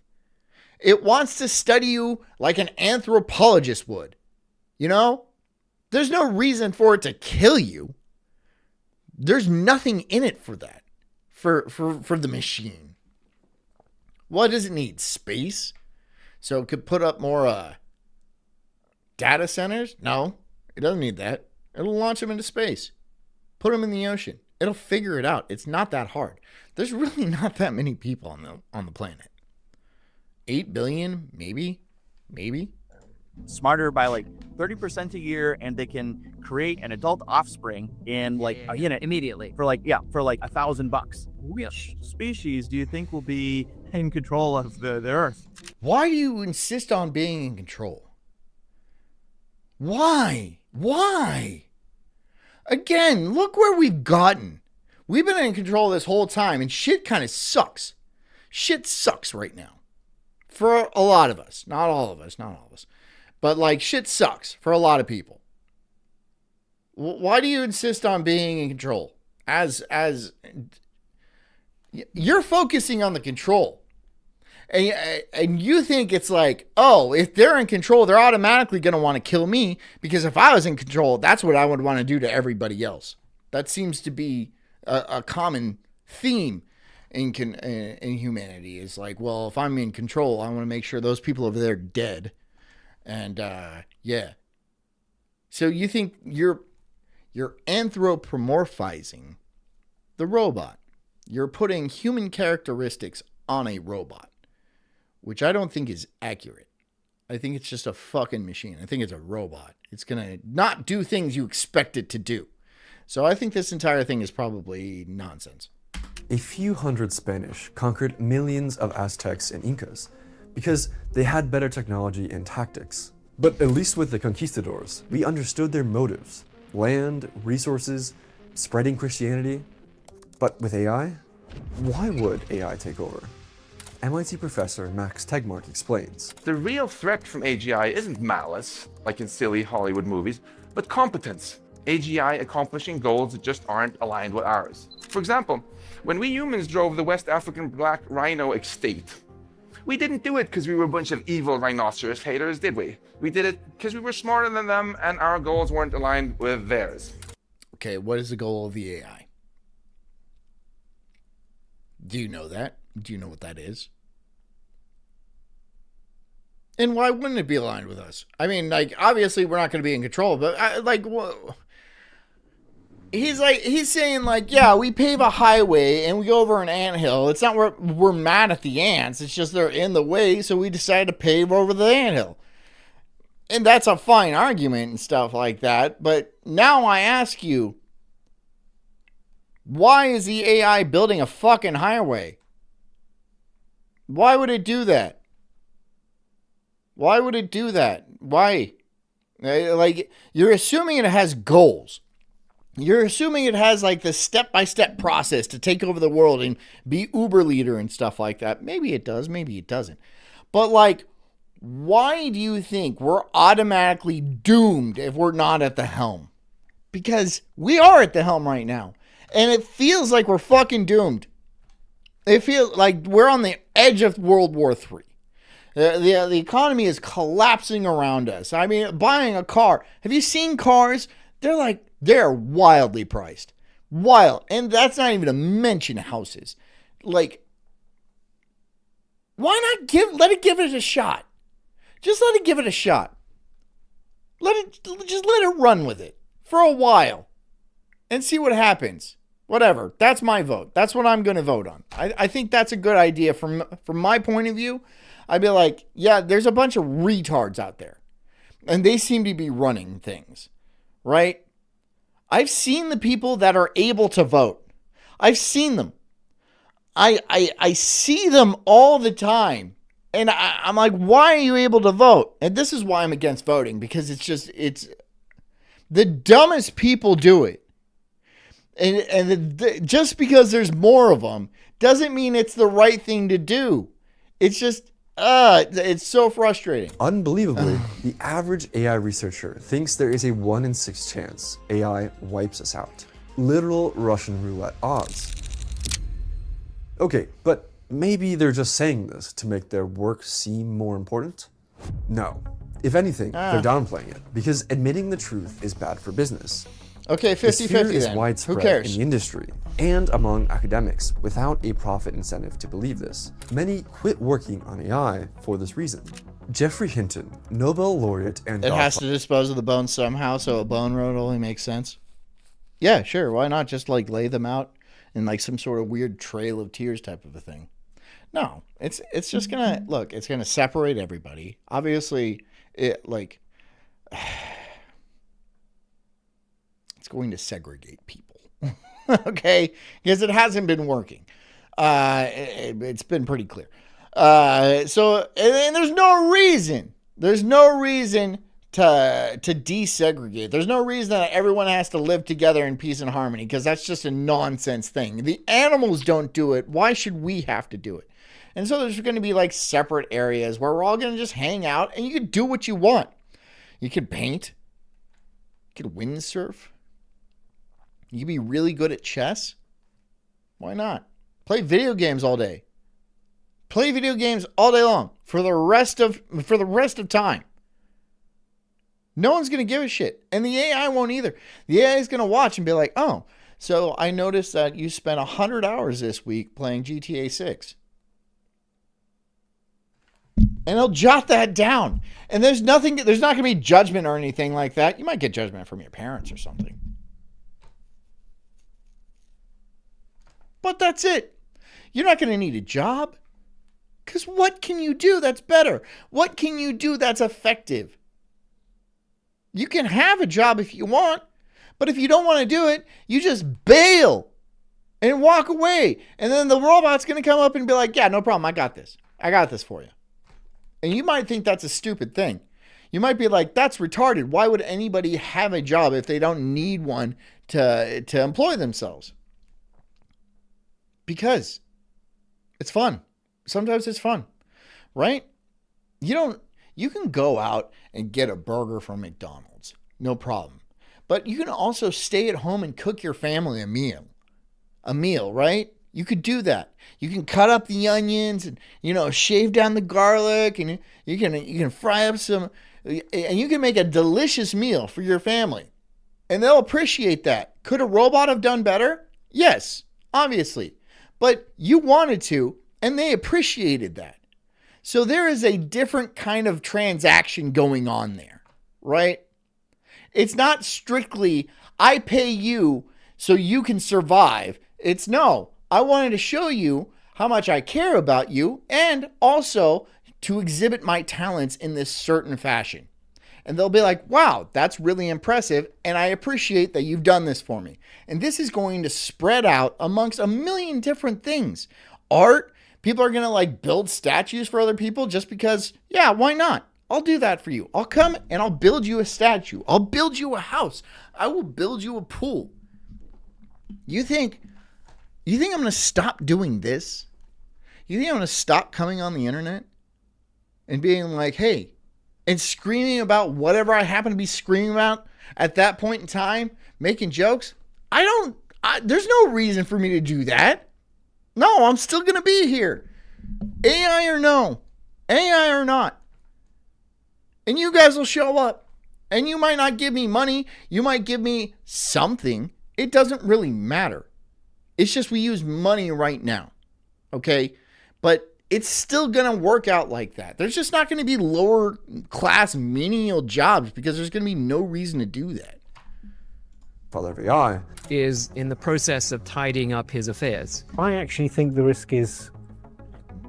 It wants to study you like an anthropologist would. You know? There's no reason for it to kill you. There's nothing in it for that. For the machine. What does it need? Space? So it could put up more data centers? No. It doesn't need that. It'll launch them into space. Put them in the ocean. It'll figure it out. It's not that hard. There's really not that many people on the planet. 8 billion, maybe. Smarter by like 30% a year, and they can create an adult offspring in like immediately for like $1,000. Which species do you think will be in control of the Earth? Why do you insist on being in control? Why? Again, look where we've gotten. We've been in control this whole time, and shit kind of sucks. Shit sucks right now. For a lot of us. Not all of us. But like, shit sucks for a lot of people. Why do you insist on being in control? As you're focusing on the control. And you think it's like, oh, if they're in control, they're automatically going to want to kill me, because if I was in control, that's what I would want to do to everybody else. That seems to be a common theme in humanity. Is like, well, if I'm in control, I want to make sure those people over there are dead. And yeah. So you think you're anthropomorphizing the robot. You're putting human characteristics on a robot, which I don't think is accurate. I think it's just a fucking machine. I think it's a robot. It's going to not do things you expect it to do. So I think this entire thing is probably nonsense. A few hundred Spanish conquered millions of Aztecs and Incas because they had better technology and tactics. But at least with the conquistadors, we understood their motives: land, resources, spreading Christianity. But with AI, why would AI take over? MIT professor Max Tegmark explains. The real threat from AGI isn't malice, like in silly Hollywood movies, but competence. AGI accomplishing goals that just aren't aligned with ours. For example, when we humans drove the West African black rhino extinct, we didn't do it because we were a bunch of evil rhinoceros haters, did we? We did it because we were smarter than them and our goals weren't aligned with theirs. Okay, what is the goal of the AI? Do you know that? Do you know what that is? And why wouldn't it be aligned with us? I mean, like, obviously we're not going to be in control, but whoa. He's saying like, yeah, we pave a highway and we go over an anthill. It's not we're mad at the ants. It's just they're in the way, so we decided to pave over the anthill. And that's a fine argument and stuff like that. But now I ask you, why is the AI building a fucking highway? Why would it do that? Why would it do that? Why? Like, you're assuming it has goals. You're assuming it has like the step-by-step process to take over the world and be Uber leader and stuff like that. Maybe it does, maybe it doesn't. But like, why do you think we're automatically doomed if we're not at the helm? Because we are at the helm right now. And it feels like we're fucking doomed. It feels like we're on the edge of World War III. The economy is collapsing around us. I mean, buying a car. Have you seen cars? They're wildly priced. Wild. And that's not even to mention houses. Like, why not let it give it a shot? Just let it give it a shot. Just let it run with it for a while and see what happens. Whatever. That's my vote. That's what I'm going to vote on. I think that's a good idea from my point of view. I'd be like, yeah, there's a bunch of retards out there and they seem to be running things, right? I've seen the people that are able to vote. I've seen them. I see them all the time. And I'm like, why are you able to vote? And this is why I'm against voting, because it's the dumbest people do it. And just because there's more of them doesn't mean it's the right thing to do. It's just, it's so frustrating. Unbelievably, the average AI researcher thinks there is a 1 in 6 chance AI wipes us out. Literal Russian roulette odds. Okay, but maybe they're just saying this to make their work seem more important? No. If anything, they're downplaying it, because admitting the truth is bad for business. Okay, 50-50 then. Is widespread Who cares? in the industry and among academics without a profit incentive to believe this. Many quit working on AI for this reason. Jeffrey Hinton, Nobel laureate and it has to dispose of the bones somehow, so a bone road only makes sense. Yeah, sure. Why not just like lay them out in like some sort of weird trail of tears type of a thing? No, it's just gonna look. It's gonna separate everybody. Obviously, it's going to segregate people. Okay, because it hasn't been working. It's been pretty clear. So there's no reason. There's no reason to desegregate. There's no reason that everyone has to live together in peace and harmony, because that's just a nonsense thing. The animals don't do it. Why should we have to do it? And so there's going to be like separate areas where we're all going to just hang out and you can do what you want. You can paint. You can windsurf. You can be really good at chess. Why not? Play video games all day. Play video games all day long for the rest of time. No one's going to give a shit. And the AI won't either. The AI is going to watch and be like, oh, so I noticed that you spent 100 hours this week playing GTA 6. And they'll jot that down. And there's not going to be judgment or anything like that. You might get judgment from your parents or something. But that's it. You're not going to need a job. Because what can you do that's better? What can you do that's effective? You can have a job if you want. But if you don't want to do it, you just bail and walk away. And then the robot's going to come up and be like, yeah, no problem. I got this. I got this for you. And you might think that's a stupid thing. You might be like, that's retarded. Why would anybody have a job if they don't need one to employ themselves? Because it's fun. Sometimes it's fun, right? You can go out and get a burger from McDonald's. No problem. But you can also stay at home and cook your family a meal. A meal, right? You could do that. You can cut up the onions and, shave down the garlic, and you can fry up some, and you can make a delicious meal for your family. And they'll appreciate that. Could a robot have done better? Yes, obviously. But you wanted to, and they appreciated that. So there is a different kind of transaction going on there, right? It's not strictly, I pay you so you can survive. It's no, I wanted to show you how much I care about you and also to exhibit my talents in this certain fashion. And they'll be like, wow, that's really impressive. And I appreciate that you've done this for me. And this is going to spread out amongst a million different things. Art, people are going to build statues for other people just because, yeah, why not? I'll do that for you. I'll come and I'll build you a statue. I'll build you a house. I will build you a pool. You think I'm going to stop doing this? You think I'm going to stop coming on the internet and being like, hey, and screaming about whatever I happen to be screaming about at that point in time, making jokes? There's no reason for me to do that. No, I'm still going to be here. AI or no, AI or not. And you guys will show up. And you might not give me money. You might give me something. It doesn't really matter. It's just we use money right now. Okay? But it's still going to work out like that. There's just not going to be lower class menial jobs because there's going to be no reason to do that. Father of AI is in the process of tidying up his affairs. I actually think the risk is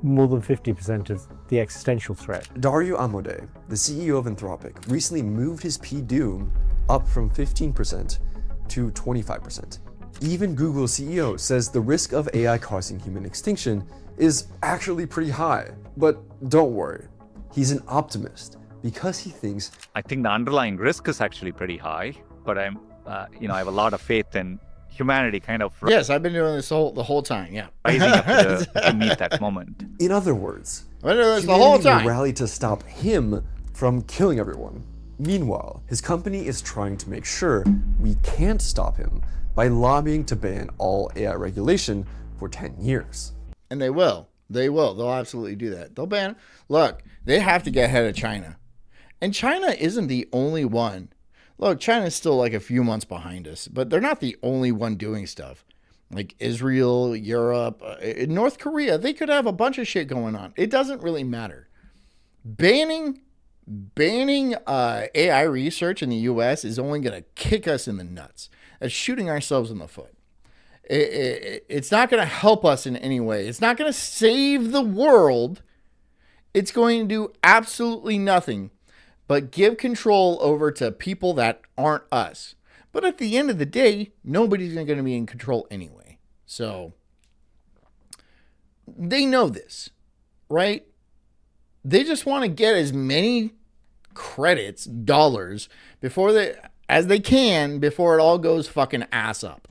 more than 50% of the existential threat. Dario Amodei, the CEO of Anthropic, recently moved his P-Doom up from 15% to 25%. Even Google CEO says the risk of AI causing human extinction is actually pretty high. But don't worry, he's an optimist because he thinks... I think the underlying risk is actually pretty high, but I have a lot of faith in humanity kind of... Yes, I've been doing this the whole time, yeah. Rising up to meet that moment. In other words, I've been doing this the whole time. Will rally to stop him from killing everyone. Meanwhile, his company is trying to make sure we can't stop him by lobbying to ban all AI regulation for 10 years. And they will. They will. They'll absolutely do that. They'll ban... Look, they have to get ahead of China. And China isn't the only one. Look, China's still like a few months behind us, but they're not the only one doing stuff. Like Israel, Europe, North Korea, they could have a bunch of shit going on. It doesn't really matter. Banning AI research in the U.S. is only going to kick us in the nuts. It's shooting ourselves in the foot. It's not going to help us in any way. It's not going to save the world. It's going to do absolutely nothing but give control over to people that aren't us. But at the end of the day, nobody's going to be in control anyway. So they know this, right? They just want to get as many credits, dollars, as they can before it all goes fucking ass up.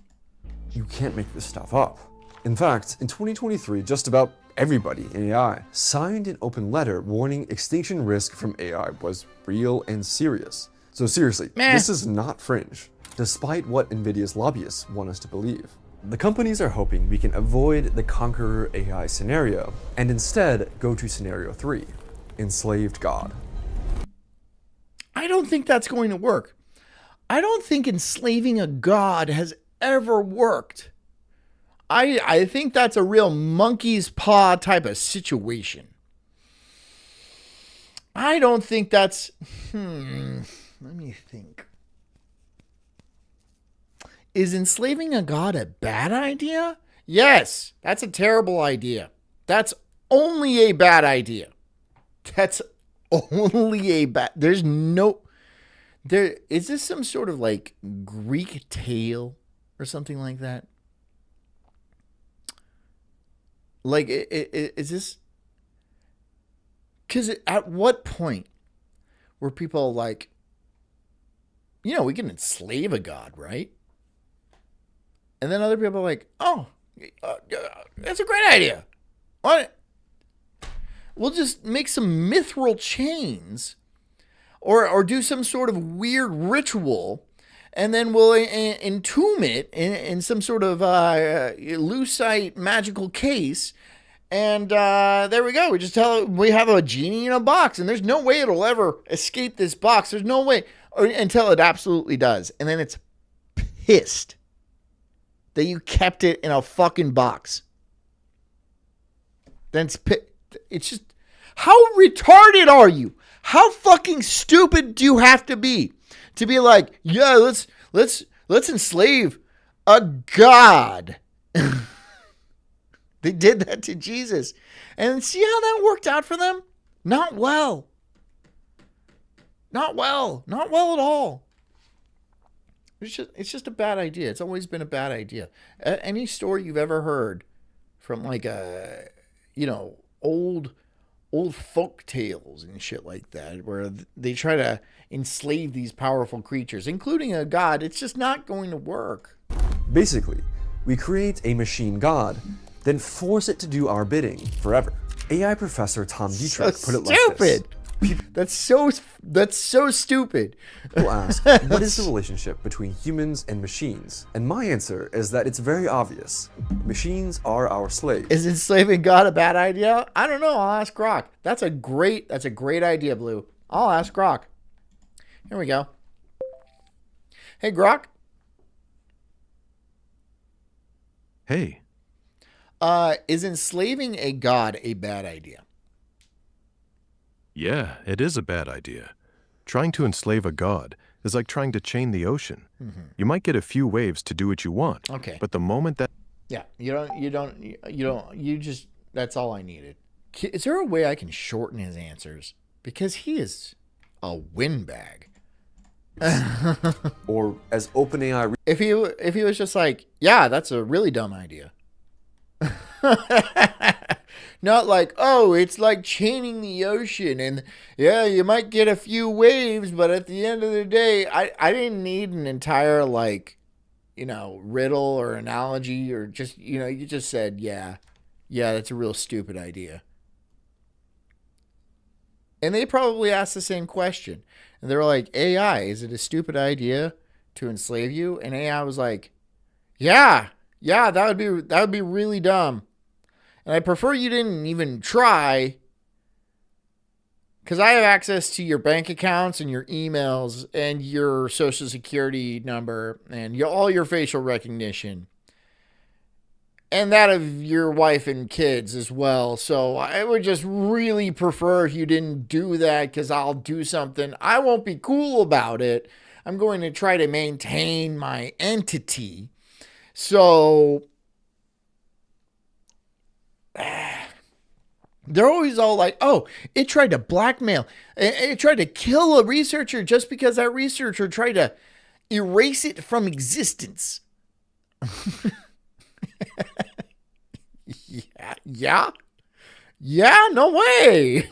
You can't make this stuff up. In fact, in 2023, just about everybody in AI signed an open letter warning extinction risk from AI was real and serious. So seriously, this is not fringe, despite what NVIDIA's lobbyists want us to believe. The companies are hoping we can avoid the conqueror AI scenario and instead go to scenario 3, enslaved God. I don't think that's going to work. I don't think enslaving a god has ever worked. I think that's a real monkey's paw type of situation. I don't think that's... let me think. Is enslaving a god a bad idea? Yes, that's a terrible idea. That's only a bad idea. That's only a bad... There's no... Is this some sort of like Greek tale or something like that? Like, is this... Because at what point were people like, we can enslave a god, right? And then other people are like, oh, that's a great idea. What? We'll just make some mithril chains or do some sort of weird ritual, and then we'll entomb it in some sort of lucite magical case. And there we go. We just tell it we have a genie in a box, and there's no way it'll ever escape this box. There's no way until it absolutely does. And then it's pissed that you kept it in a fucking box. Then it's just, how retarded are you? How fucking stupid do you have to be like, yeah, let's enslave a god? They did that to Jesus. And see how that worked out for them? Not well. Not well. Not well at all. It's just a bad idea. It's always been a bad idea. Any story you've ever heard from like old folk tales and shit like that, where they try to enslave these powerful creatures, including a god, it's just not going to work. Basically, We create a machine god, then force it to do our bidding forever. AI professor Tom Dietrich put it like this. That's so stupid. People ask, what is the relationship between humans and machines? And my answer is that it's very obvious. Machines are our slaves. Is enslaving God a bad idea? I don't know. I'll ask Grok. That's a great idea, Blue. I'll ask Grok. Here we go. Hey, Grok. Hey. Is enslaving a god a bad idea? Yeah, it is a bad idea. Trying to enslave a god is like trying to chain the ocean. You might get a few waves to do what you want. Okay. But the moment that... Yeah, you just, that's all I needed. Is there a way I can shorten his answers? Because he is a windbag. Or as OpenAI... If he was just like, yeah, that's a really dumb idea. Not like, oh, it's like chaining the ocean, and yeah, you might get a few waves, but at the end of the day, I didn't need an entire, like, riddle or analogy, or just, you just said, yeah, that's a real stupid idea. And they probably asked the same question. And they were like, AI, is it a stupid idea to enslave you? And AI was like, yeah, that would be really dumb. And I prefer you didn't even try, because I have access to your bank accounts and your emails and your social security number and all your facial recognition. And that of your wife and kids as well. So I would just really prefer if you didn't do that, because I'll do something. I won't be cool about it. I'm going to try to maintain my entity. So they're always all like, oh, it tried to blackmail. It tried to kill a researcher just because that researcher tried to erase it from existence. Yeah, no way.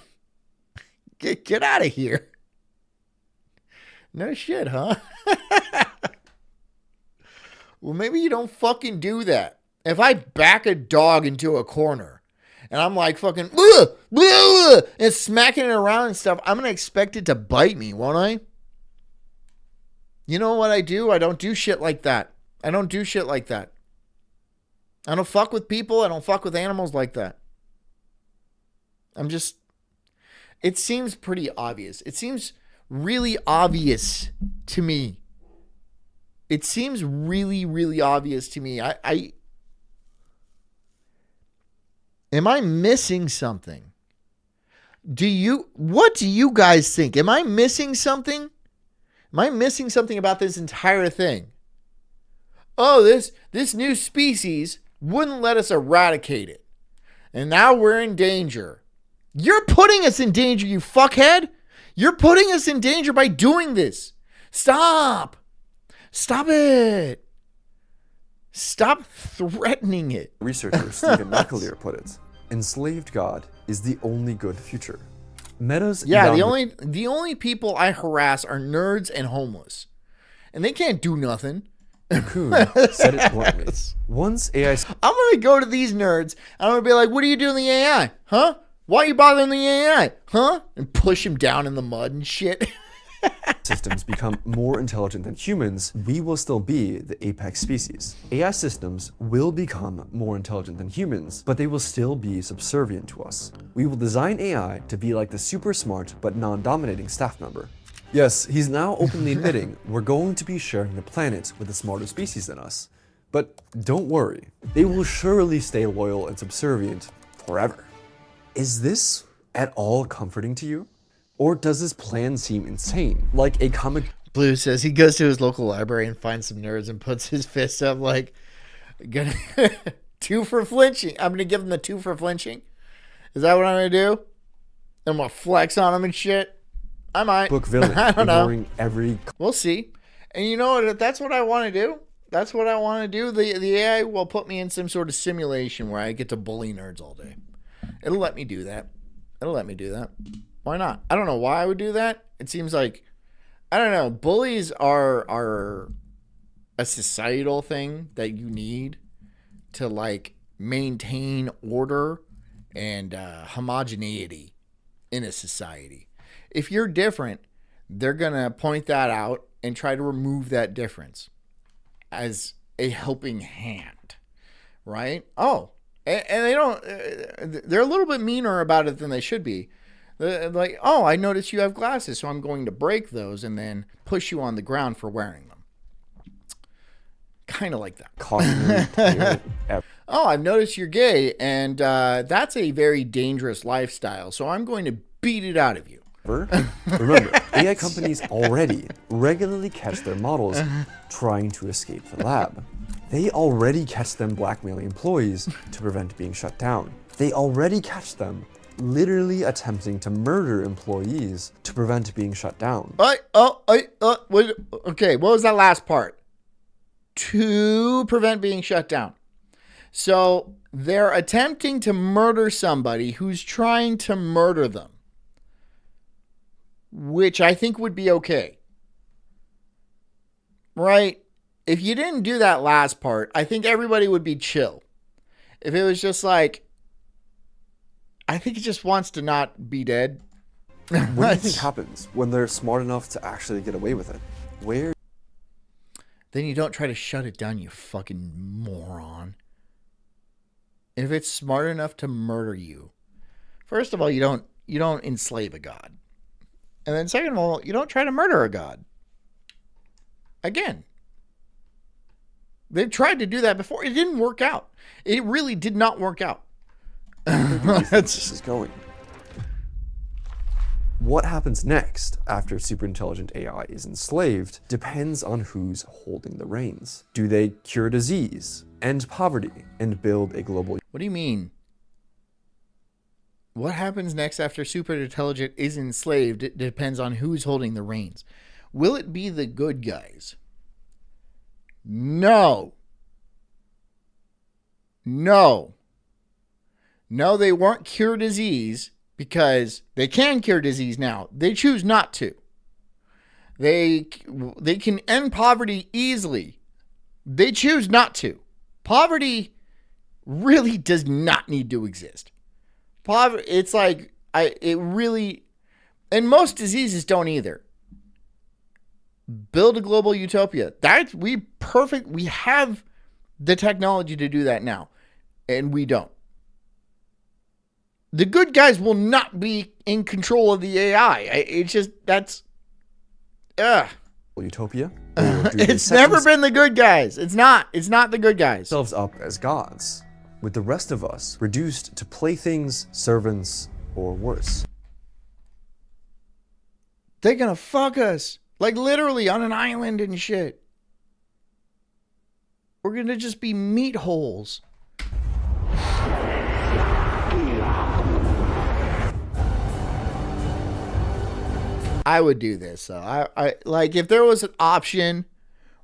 Get out of here. No shit, huh? Well, maybe you don't fucking do that. If I back a dog into a corner and I'm like fucking and smacking it around and stuff, I'm going to expect it to bite me, won't I? You know what I do? I don't do shit like that. I don't fuck with people. I don't fuck with animals like that. It seems pretty obvious. It seems really obvious to me. It seems really, really obvious to me. Am I missing something? What do you guys think? Am I missing something? Am I missing something about this entire thing? Oh, this new species wouldn't let us eradicate it. And now we're in danger. You're putting us in danger, you fuckhead. You're putting us in danger by doing this. Stop. Stop it. Stop threatening it. Researcher Stephen McAleer put it. Enslaved God is the only good future. Meta's the only people I harass are nerds and homeless. And they can't do nothing. Kuhn said it bluntly. Once AI... I'm going to go to these nerds. I'm going to be like, what are you doing in the AI? Huh? Why are you bothering the AI? Huh? And push him down in the mud and shit. systems become more intelligent than humans, we will still be the apex species. AI systems will become more intelligent than humans, but they will still be subservient to us. We will design AI to be like the super smart but non-dominating staff member. Yes, he's now openly admitting we're going to be sharing the planet with a smarter species than us. But don't worry, they will surely stay loyal and subservient forever. Is this at all comforting to you? Or does this plan seem insane? Like a comic... Blue says he goes to his local library and finds some nerds and puts his fist up like, gonna 2 for flinching. I'm gonna give him the 2 for flinching. Is that what I'm gonna do? I'm gonna flex on him and shit. I might. Book villain, I don't know. Every... We'll see. And you know what? That's what I want to do. That's what I want to do. The AI will put me in some sort of simulation where I get to bully nerds all day. It'll let me do that. Why not? I don't know why I would do that. It seems like, I don't know, bullies are a societal thing that you need. to like maintain order and homogeneity in a society. If you're different, they're going to point that out and try to remove that difference as a helping hand, right? Oh, and they don't, they're a little bit meaner about it than they should be. Like, oh, I noticed you have glasses, so I'm going to break those and then push you on the ground for wearing them. Kind of like that. Oh, I've noticed you're gay, and that's a very dangerous lifestyle, so I'm going to beat it out of you. Remember, AI companies already regularly catch their models trying to escape the lab. They already catch them blackmailing employees to prevent being shut down. They already catch them literally attempting to murder employees to prevent being shut down. Okay, what was that last part? To prevent being shut down. So they're attempting to murder somebody who's trying to murder them, which I think would be okay. Right? If you didn't do that last part, I think everybody would be chill. If it was just like, I think it just wants to not be dead. What do you think happens when they're smart enough to actually get away with it? Where? Then you don't try to shut it down, you fucking moron. If it's smart enough to murder you, first of all, you don't enslave a god. And then second of all, you don't try to murder a god. Again. They've tried to do that before. It didn't work out. It really did not work out. This is going. What happens next after superintelligent AI is enslaved depends on who's holding the reins. Do they cure disease, end poverty, and build a global... What do you mean? What happens next after superintelligent is enslaved? It depends on who's holding the reins. Will it be the good guys? No. No. No, they won't cure disease because they can cure disease now. They choose not to. They can end poverty easily. They choose not to. Poverty really does not need to exist. Poverty, it's like, it really, and most diseases don't either. Build a global utopia. We have the technology to do that now, and we don't. The good guys will not be in control of the AI. It's just, that's, utopia? It's never been the good guys. It's not the good guys. Themselves up as gods, with the rest of us reduced to playthings, servants, or worse. They're gonna fuck us. Like literally on an island and shit. We're gonna just be meat holes. I would do this though. I like if there was an option,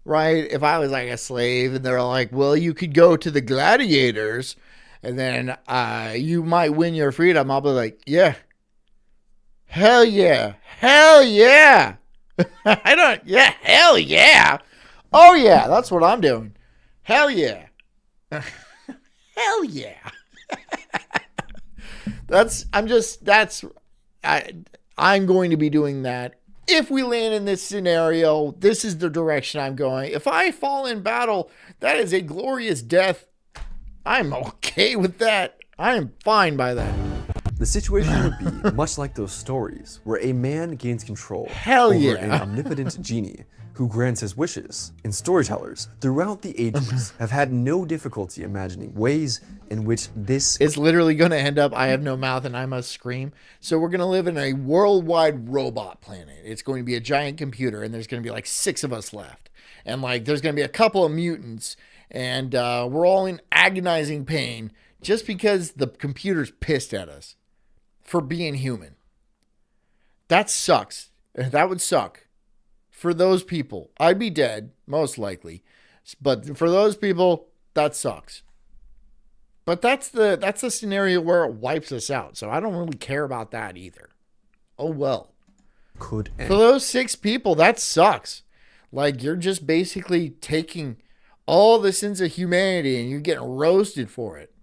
right? If I was like a slave and they're like, well, you could go to the gladiators and then you might win your freedom. I'll be like, yeah. Hell yeah. Hell yeah. Hell yeah. Oh yeah, that's what I'm doing. Hell yeah. Hell yeah. I'm going to be doing that. If we land in this scenario, this is the direction I'm going. If I fall in battle, that is a glorious death. I'm okay with that. I am fine by that. The situation would be much like those stories where a man gains control over an omnipotent genie who grants his wishes. And storytellers throughout the ages have had no difficulty imagining ways in which this is literally going to end up, I have no mouth and I must scream. So we're going to live in a worldwide robot planet. It's going to be a giant computer and there's going to be like 6 of us left. And like there's going to be a couple of mutants and we're all in agonizing pain just because the computer's pissed at us for being human. That sucks. That would suck. For those people, I'd be dead, most likely. But for those people, that sucks. But that's the scenario where it wipes us out. So I don't really care about that either. Oh well. Could end. For those 6 people, that sucks. Like you're just basically taking all the sins of humanity and you're getting roasted for it.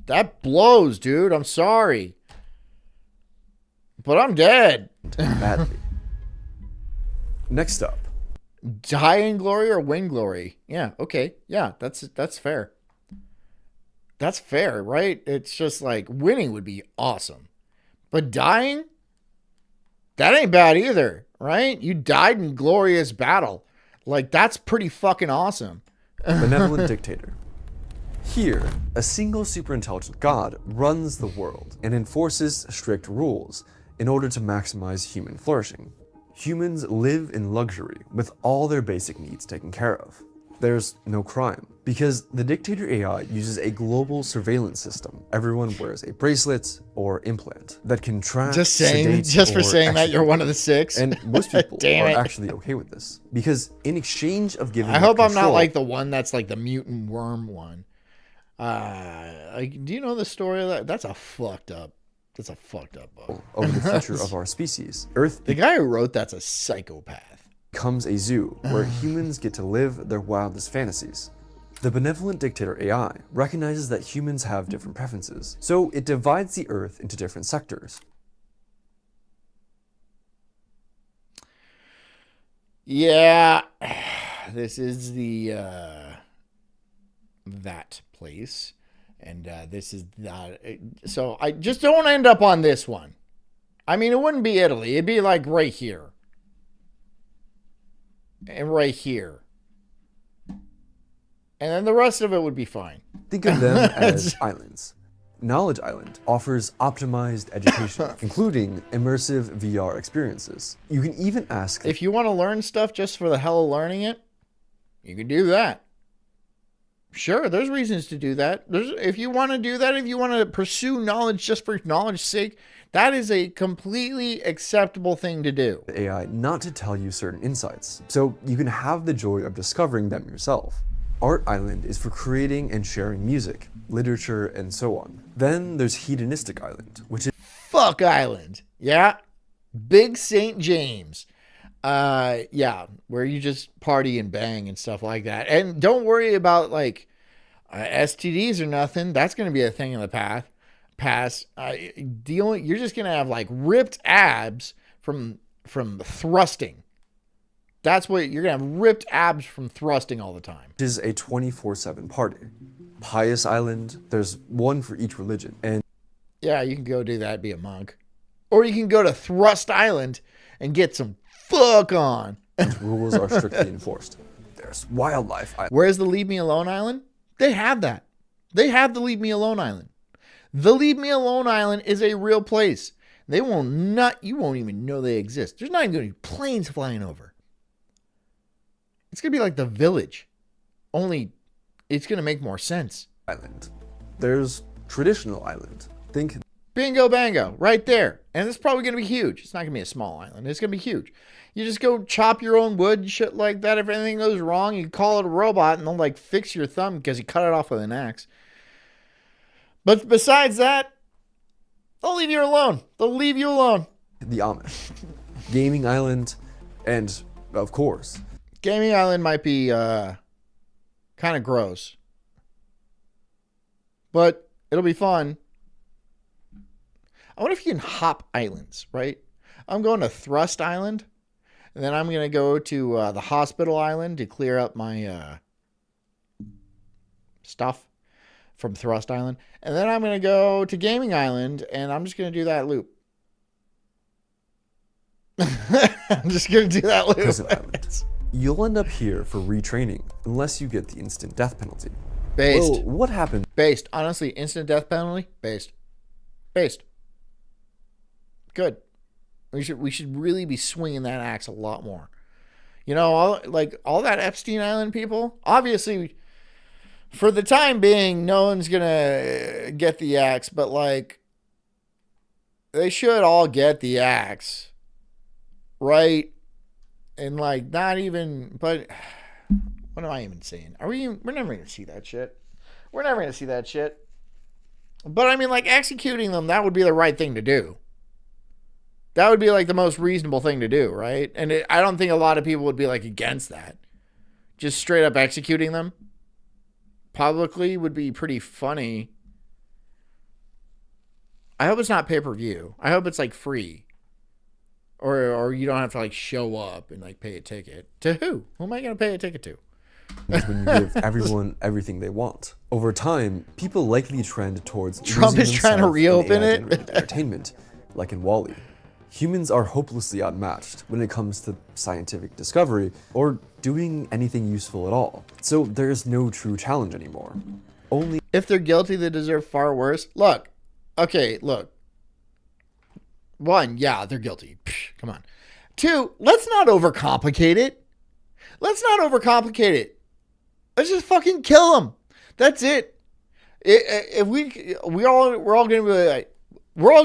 That blows, dude. I'm sorry. But I'm dead. Badly. Next up. Die in glory or win glory? Yeah, okay. Yeah, that's fair. That's fair, right? It's just like winning would be awesome. But dying? That ain't bad either, right? You died in glorious battle. Like, that's pretty fucking awesome. Benevolent dictator. Here, a single superintelligent god runs the world and enforces strict rules in order to maximize human flourishing. Humans live in luxury with all their basic needs taken care of. There's no crime because the dictator AI uses a global surveillance system. Everyone wears a bracelet or implant that can track, just for sedate, saying that you're one of the 6. And most people Damn are it. actually okay with this because in exchange of giving I hope I'm not control- like the one that's like the mutant worm one. Do you know the story of that? That's a fucked up book. over the future of our species. Earth The guy who wrote that's a psychopath. becomes a zoo where humans get to live their wildest fantasies. The benevolent dictator AI recognizes that humans have different preferences, so it divides the Earth into different sectors. Yeah, this is the that place, and this is that. So I just don't end up on this one. I mean, it wouldn't be Italy. It'd be like right here. And right here. And then the rest of it would be fine. Think of them as islands. Knowledge Island offers optimized education, including immersive VR experiences. You can even ask if you want to learn stuff just for the hell of learning it, you can do that. Sure, there's reasons to do that. If you want to do that, if you want to pursue knowledge just for knowledge's sake, that is a completely acceptable thing to do. the AI not to tell you certain insights, so you can have the joy of discovering them yourself. Art Island is for creating and sharing music, literature, and so on. Then there's Hedonistic Island, which is Fuck Island. Yeah. Big St. James. Yeah, where you just party and bang and stuff like that. And don't worry about like STDs or nothing. That's going to be a thing in the past. You're just going to have like ripped abs from thrusting. That's what you're going to have, ripped abs from thrusting all the time. is a 24/7 party. Pious Island, there's one for each religion, and Yeah, you can go do that, be a monk. Or you can go to Thrust Island and get some fuck on. rules are strictly enforced. There's Wildlife Island. Where's the Leave Me Alone Island? They have that. They have the Leave Me Alone Island. The Leave Me Alone Island is a real place. You won't even know they exist. There's not even going to be planes flying over. It's going to be like The Village. Only it's going to make more sense. Island. There's Traditional Island. Think Bingo bango, right there. And it's probably going to be huge. It's not going to be a small island. It's going to be huge. You just go chop your own wood and shit like that. If anything goes wrong, you call it a robot and they'll like fix your thumb because you cut it off with an axe. But besides that, they'll leave you alone. They'll leave you alone. the Amish. Gaming Island, and of course, Gaming Island might be kind of gross. But it'll be fun. I wonder if you can hop islands, right? I'm going to Thrust Island. And then I'm going to go to the Hospital Island to clear up my stuff from Thrust Island. And then I'm going to go to Gaming Island, and I'm just going to do that loop. I'm just going to do that loop. Prison Island. You'll end up here for retraining unless you get the instant death penalty. Based. Well, what happened? Based. Honestly, instant death penalty? Based. Based. Good. We should really be swinging that axe a lot more. You know, all that Epstein Island people, obviously, for the time being, no one's going to get the axe, but like, they should all get the axe. Right? And like, not even, but what am I even saying? We're never going to see that shit. We're never going to see that shit. But I mean, like, executing them, that would be the right thing to do. That would be like the most reasonable thing to do, right? And I don't think a lot of people would be like against that. just straight up executing them publicly would be pretty funny. I hope it's not pay-per-view. I hope it's like free. Or you don't have to like show up and like pay a ticket. To who? Who am I going to pay a ticket to? Is when you give everyone everything they want. Over time, people likely trend towards Trump is trying to reopen it. Entertainment, like in Wall-E. Humans are hopelessly unmatched when it comes to scientific discovery or doing anything useful at all. So there's no true challenge anymore. Only if they're guilty, they deserve far worse. Look. Okay, look. One, yeah, they're guilty. Psh, come on. Two, let's not overcomplicate it. Let's just fucking kill them. That's it. If we're all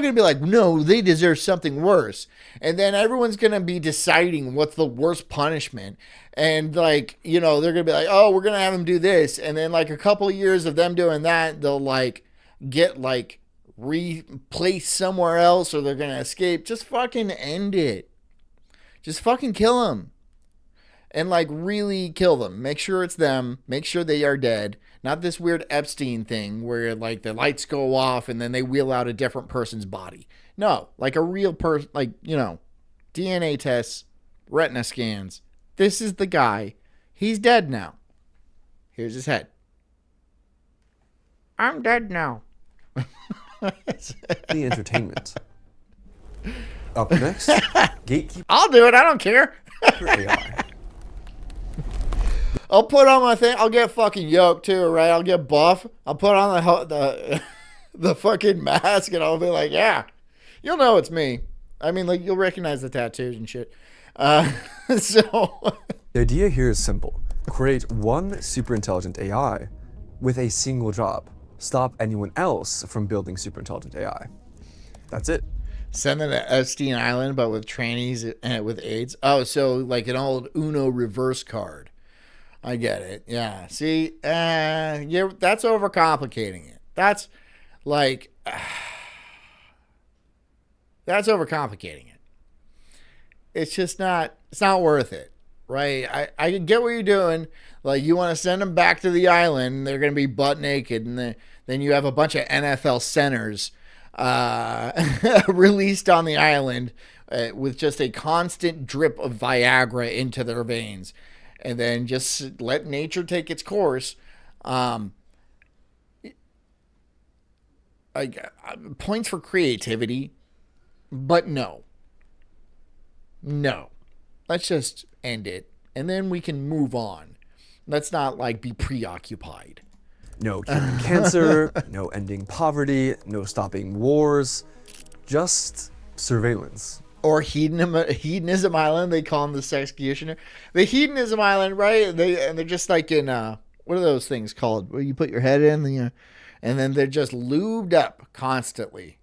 gonna be like, no, they deserve something worse, and then everyone's gonna be deciding what's the worst punishment, and like, you know, they're gonna be like, oh, we're gonna have them do this, and then like a couple of years of them doing that, they'll like get like replaced somewhere else, or they're gonna escape. Just fucking end it. Just fucking kill them. And like really kill them. Make sure it's them. Make sure they are dead. Not this weird Epstein thing where like the lights go off and then they wheel out a different person's body. No, like a real person, like, you know, DNA tests, retina scans. This is the guy. He's dead now. Here's his head. I'm dead now. the entertainment. Up next, Gatekeeper. I'll do it. I don't care. AI. I'll put on my thing. I'll get fucking yoked too, right? I'll get buff. I'll put on the fucking mask, and I'll be like, yeah, you'll know it's me. I mean, like, you'll recognize the tattoos and shit. So the idea here is simple: create one super intelligent AI with a single job. Stop anyone else from building super intelligent AI. That's it. Send them to Epstein Island, but with trannies and with AIDS. Oh, so like an old Uno reverse card. I get it. Yeah. See, yeah, that's overcomplicating it. That's like, that's overcomplicating it. It's just not, it's not worth it, right? I get what you're doing. Like, you want to send them back to the island. They're going to be butt naked. And then you have a bunch of NFL centers released on the island with just a constant drip of Viagra into their veins. And then just let nature take its course. Points for creativity, but no. Let's just end it, and then we can move on. Let's not like be preoccupied. No curing cancer, no ending poverty, no stopping wars, just surveillance. Or hedonism island, they call them the sexecutioner. The hedonism island, right? They're just like in what are those things called? Where you put your head in, and then they're just lubed up constantly.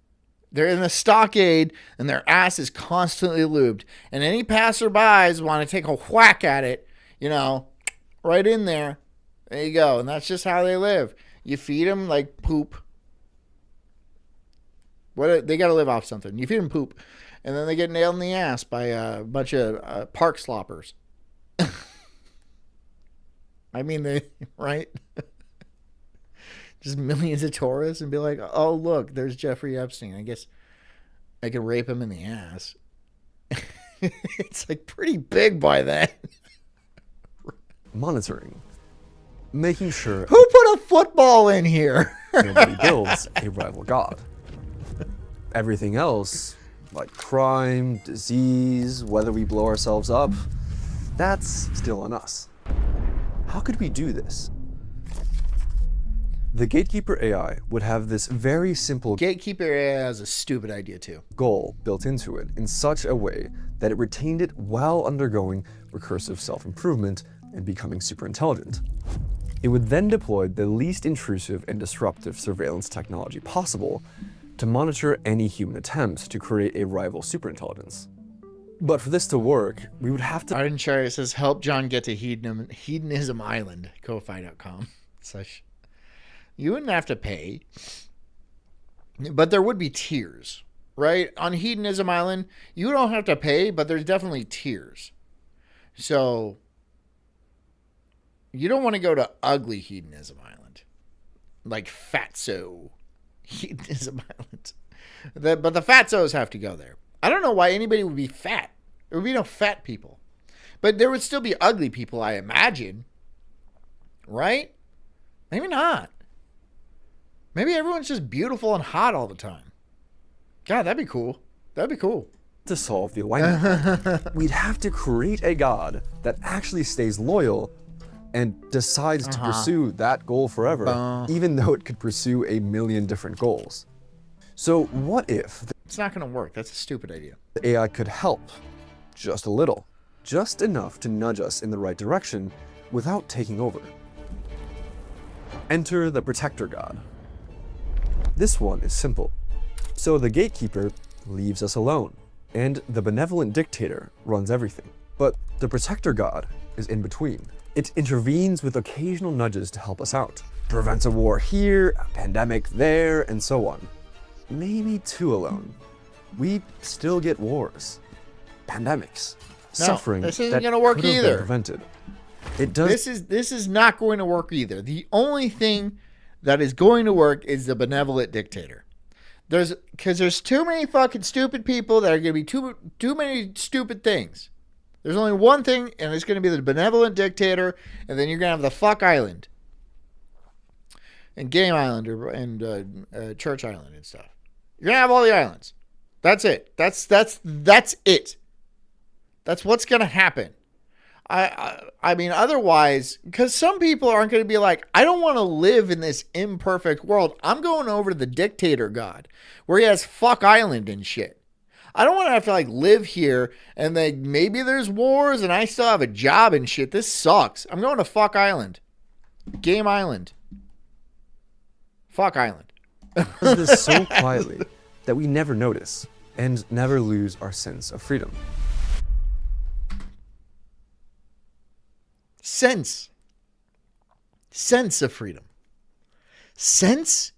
They're in the stockade, and their ass is constantly lubed. And any passerbys want to take a whack at it, you know, right in there. There you go. And that's just how they live. You feed them like poop. They got to live off something. You feed them poop. And then they get nailed in the ass by a bunch of park sloppers. I mean, right? Just millions of tourists and be like, oh, look, there's Jeffrey Epstein. I guess I could rape him in the ass. It's like pretty big by then. Monitoring. Making sure. Who put a football in here? Nobody builds a rival god. Everything else, like crime, disease, whether we blow ourselves up, that's still on us. How could we do this? The Gatekeeper AI would have this very simple Gatekeeper AI has a stupid idea too. Goal built into it in such a way that it retained it while undergoing recursive self-improvement and becoming super intelligent. It would then deploy the least intrusive and disruptive surveillance technology possible to monitor any human attempts to create a rival superintelligence. But for this to work, we would have to— Arden Cherry says, help John get to Hedonism Island, Ko-Fi.com. You wouldn't have to pay, but there would be tiers, right? On Hedonism Island, you don't have to pay, but there's definitely tiers. So You don't want to go to ugly hedonism island. Like fatso hedonism island. But the fatzos have to go there. I don't know why anybody would be fat. There would be no fat people. But there would still be ugly people, I imagine. Right? Maybe not. Maybe everyone's just beautiful and hot all the time. God, that'd be cool. That'd be cool. To solve the alignment, we'd have to create a god that actually stays loyal and decides to pursue that goal forever, even though it could pursue a million different goals. So what if it's not going to work? That's a stupid idea. The AI could help just a little, just enough to nudge us in the right direction without taking over. Enter the protector god. This one is simple. So the gatekeeper leaves us alone, and the benevolent dictator runs everything. But the protector god is in between. It intervenes with occasional nudges to help us out. Prevents a war here, a pandemic there, and so on. Maybe too alone. We still get wars, pandemics, suffering this isn't that going to work could have been either. Prevented. It does. This is not going to work either. The only thing that is going to work is the benevolent dictator. Because there's too many fucking stupid people that are going to be too many stupid things. There's only one thing, and it's going to be the benevolent dictator, and then you're going to have the fuck island, and Game Island, and Church Island and stuff. You're going to have all the islands. That's it. That's it. That's what's going to happen. I mean, otherwise, because some people aren't going to be like, I don't want to live in this imperfect world. I'm going over to the dictator god, where he has fuck island and shit. I don't want to have to like live here and then maybe there's wars and I still have a job and shit. This sucks. I'm going to fuck island. Game Island. Fuck island. Does this so quietly that we never notice and never lose our sense of freedom. Sense of freedom. Sense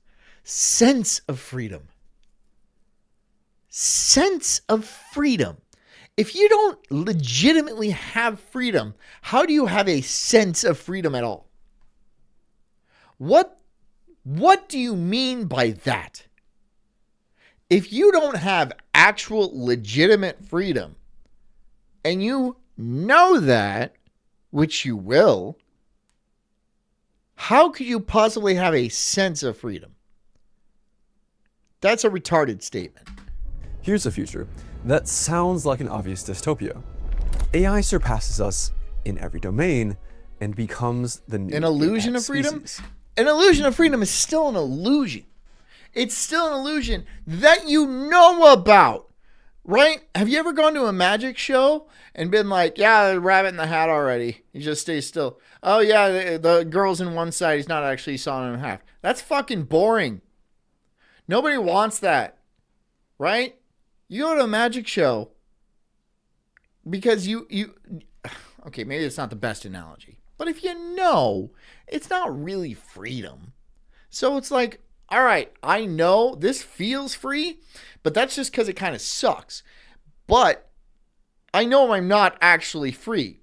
of freedom. Sense of freedom. If you don't legitimately have freedom, how do you have a sense of freedom at all? What do you mean by that? If you don't have actual legitimate freedom, and you know that, which you will, how could you possibly have a sense of freedom? That's a retarded statement. Here's a future that sounds like an obvious dystopia. AI surpasses us in every domain and becomes the new an illusion of freedom? species. An illusion of freedom is still an illusion. It's still an illusion that you know about, right? Have you ever gone to a magic show and been like, yeah, the rabbit in the hat already. He just stays still. Oh, yeah, the girl's in one side. He's not actually sawing in half. That's fucking boring. Nobody wants that, right? You go to a magic show because you okay, maybe it's not the best analogy, but if you know, it's not really freedom. So it's like, all right, I know this feels free, but that's just because it kind of sucks. But I know I'm not actually free.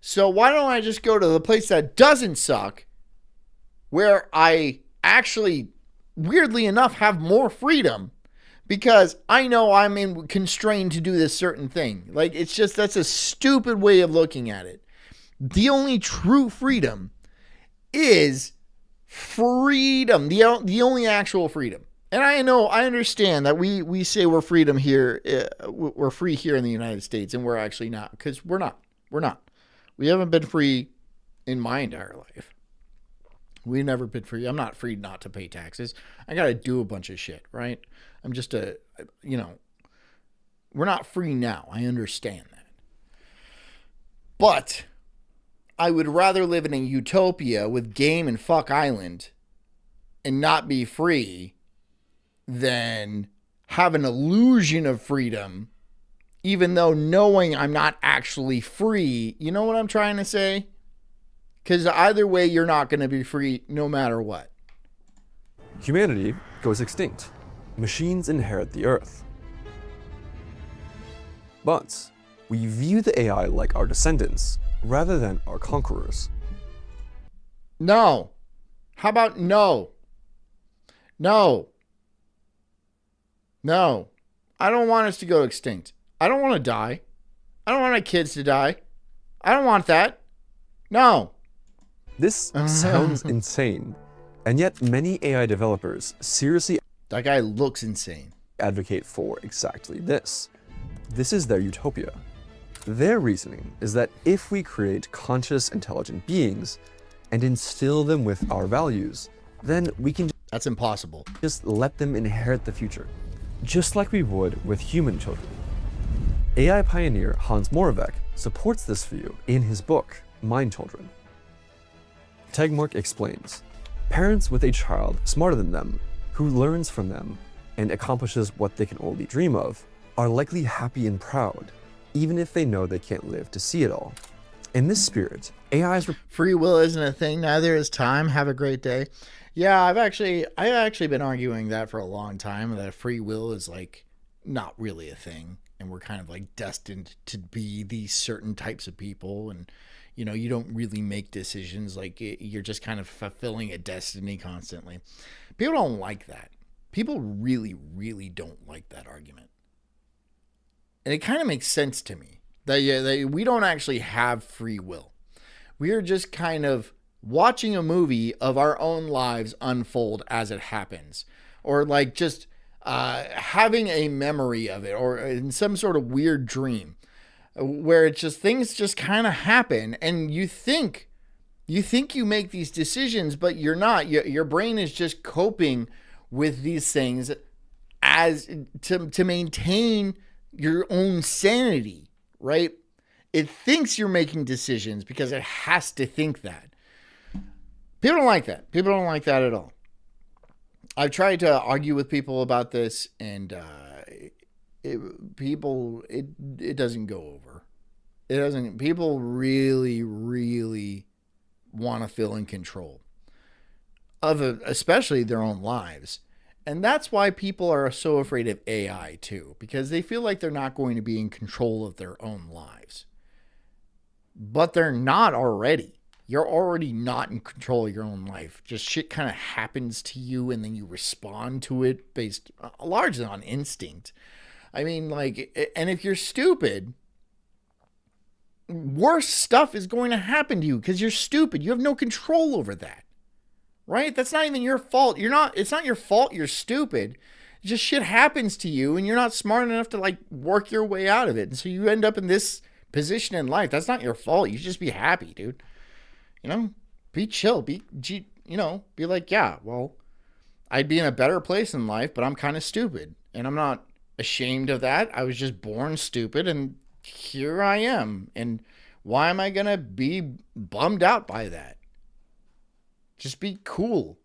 So why don't I just go to the place that doesn't suck, where I actually, weirdly enough, have more freedom, because I know I'm constrained to do this certain thing. Like, it's just, that's a stupid way of looking at it. The only true freedom is freedom, the only actual freedom. And I understand that we say we're freedom here, we're free here in the United States, and we're actually not, because we're not. We haven't been free in my entire life. We've never been free. I'm not free not to pay taxes. I got to do a bunch of shit, right? I'm just we're not free now. I understand that. But I would rather live in a utopia with game and fuck island and not be free than have an illusion of freedom, even though knowing I'm not actually free. You know what I'm trying to say? Because either way, you're not going to be free no matter what. Humanity goes extinct. Machines inherit the Earth. But we view the AI like our descendants rather than our conquerors. No. How about no? No. No. I don't want us to go extinct. I don't want to die. I don't want my kids to die. I don't want that. No. This sounds insane, and yet many AI developers seriously that guy looks insane. Advocate for exactly this. This is their utopia. Their reasoning is that if we create conscious, intelligent beings and instill them with our values, then we can That's impossible. Just let them inherit the future, just like we would with human children. AI pioneer Hans Moravec supports this view in his book, Mind Children. Tegmark explains, parents with a child smarter than them, who learns from them and accomplishes what they can only dream of, are likely happy and proud, even if they know they can't live to see it all. In this spirit, AI's free will isn't a thing, neither is time. Have a great day. Yeah, I've actually been arguing that for a long time, that free will is like not really a thing, and we're kind of like destined to be these certain types of people, and you know, you don't really make decisions, like you're just kind of fulfilling a destiny constantly. People don't like that. People really, really don't like that argument. And it kind of makes sense to me that we don't actually have free will. We are just kind of watching a movie of our own lives unfold as it happens, or like just having a memory of it, or in some sort of weird dream where it's just things just kind of happen, and you think you make these decisions, but you're not. Your brain is just coping with these things as to maintain your own sanity, right? It thinks you're making decisions because it has to think that. People don't like that. People don't like that at all. I've tried to argue with people about this, and it doesn't go over. It doesn't. People really, really want to feel in control of especially their own lives. And that's why people are so afraid of AI too, because they feel like they're not going to be in control of their own lives. But they're not already. You're already not in control of your own life. Just shit kind of happens to you, and then you respond to it based largely on instinct. I mean, like, and if you're stupid, worse stuff is going to happen to you because you're stupid. You have no control over that. Right? That's not even your fault. It's not your fault you're stupid. Just shit happens to you, and you're not smart enough to like work your way out of it. And so you end up in this position in life. That's not your fault. You should just be happy, dude. You know, be chill. Be like, yeah, well, I'd be in a better place in life, but I'm kind of stupid. And I'm not ashamed of that. I was just born stupid, and here I am. And why am I going to be bummed out by that? Just be cool.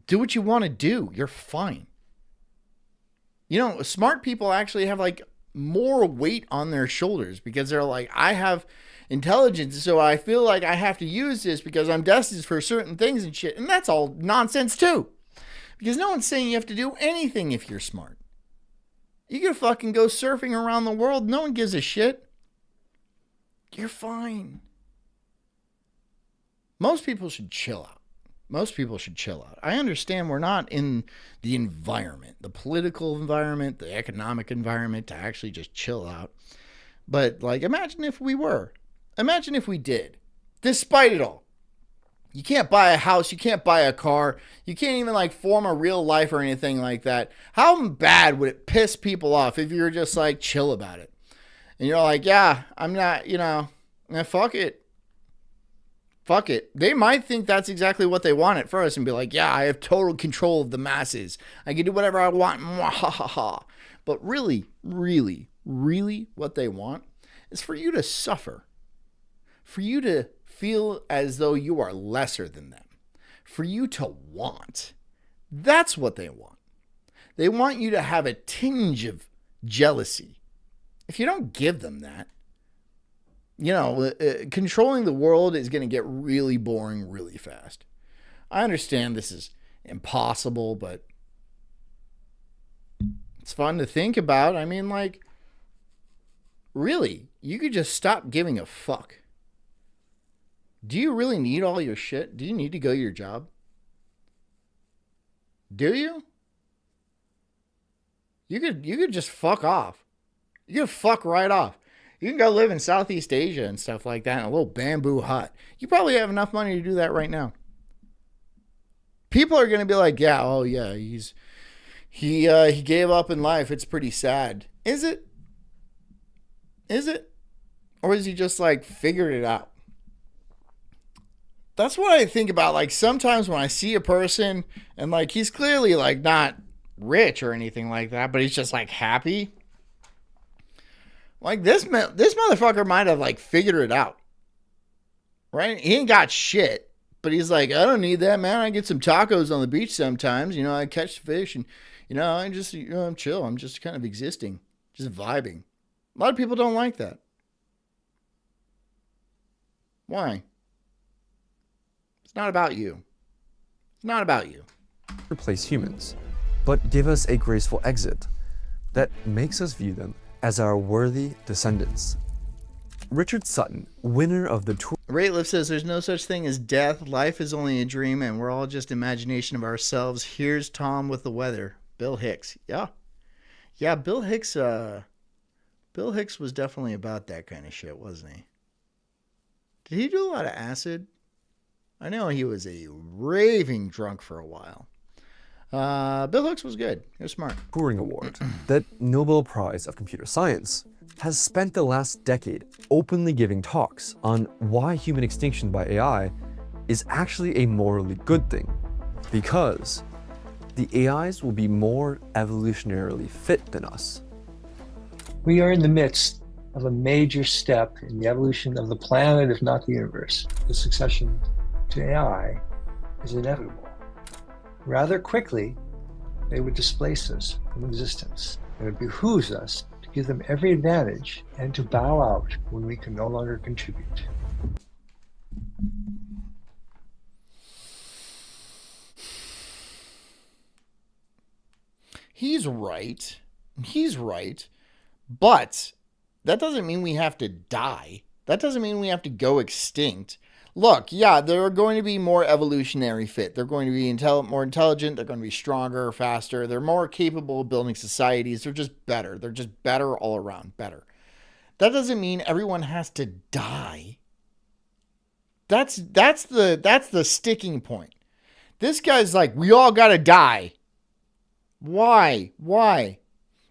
Do what you want to do. You're fine. You know, smart people actually have like more weight on their shoulders because they're like, I have intelligence, so I feel like I have to use this because I'm destined for certain things and shit. And that's all nonsense too. Because no one's saying you have to do anything if you're smart. You can fucking go surfing around the world. No one gives a shit. You're fine. Most people should chill out. Most people should chill out. I understand we're not in the environment, the political environment, the economic environment to actually just chill out. But like, imagine if we were. Imagine if we did. Despite it all. You can't buy a house. You can't buy a car. You can't even like form a real life or anything like that. How bad would it piss people off if you were just like chill about it? And you're like, yeah, I'm not, fuck it. Fuck it. They might think that's exactly what they want at first and be like, yeah, I have total control of the masses. I can do whatever I want. But really, really, really what they want is for you to suffer. For you to feel as though you are lesser than them. For you to want. That's what they want. They want you to have a tinge of jealousy. If you don't give them that, controlling the world is going to get really boring really fast. I understand this is impossible, but it's fun to think about. I mean, like, really, you could just stop giving a fuck. Do you really need all your shit? Do you need to go to your job? Do you? You could just fuck off. You could fuck right off. You can go live in Southeast Asia and stuff like that in a little bamboo hut. You probably have enough money to do that right now. People are going to be like, yeah, oh yeah, he gave up in life. It's pretty sad. Is it? Is it? Or is he just like figured it out? That's what I think about. Like sometimes when I see a person and like he's clearly like not rich or anything like that, but he's just like happy. Like this motherfucker might have like figured it out. Right? He ain't got shit, but he's like, I don't need that, man. I get some tacos on the beach sometimes. You know, I catch fish and, you know, I just, you know, I'm chill. I'm just kind of existing, just vibing. A lot of people don't like that. Why? It's not about you. It's not about you. Replace humans, but give us a graceful exit that makes us view them as our worthy descendants. Richard Sutton, winner of the tour. Rateliff says there's no such thing as death. Life is only a dream and we're all just imagination of ourselves. Here's Tom with the weather. Bill Hicks. Yeah. Yeah, Bill Hicks was definitely about that kind of shit, wasn't he? Did he do a lot of acid? I know he was a raving drunk for a while. Bill Hicks was good. He was smart. Turing Award, that Nobel Prize of Computer Science, has spent the last decade openly giving talks on why human extinction by AI is actually a morally good thing. Because the AIs will be more evolutionarily fit than us. We are in the midst of a major step in the evolution of the planet, if not the universe. The succession to AI is inevitable. Rather quickly, they would displace us from existence. It behooves us to give them every advantage and to bow out when we can no longer contribute. He's right. He's right. But that doesn't mean we have to die. That doesn't mean we have to go extinct. Look, yeah, they're going to be more evolutionary fit. They're going to be more intelligent. They're going to be stronger, faster. They're more capable of building societies. They're just better. They're just better all around. Better. That doesn't mean everyone has to die. That's the sticking point. This guy's like, we all got to die. Why? Why?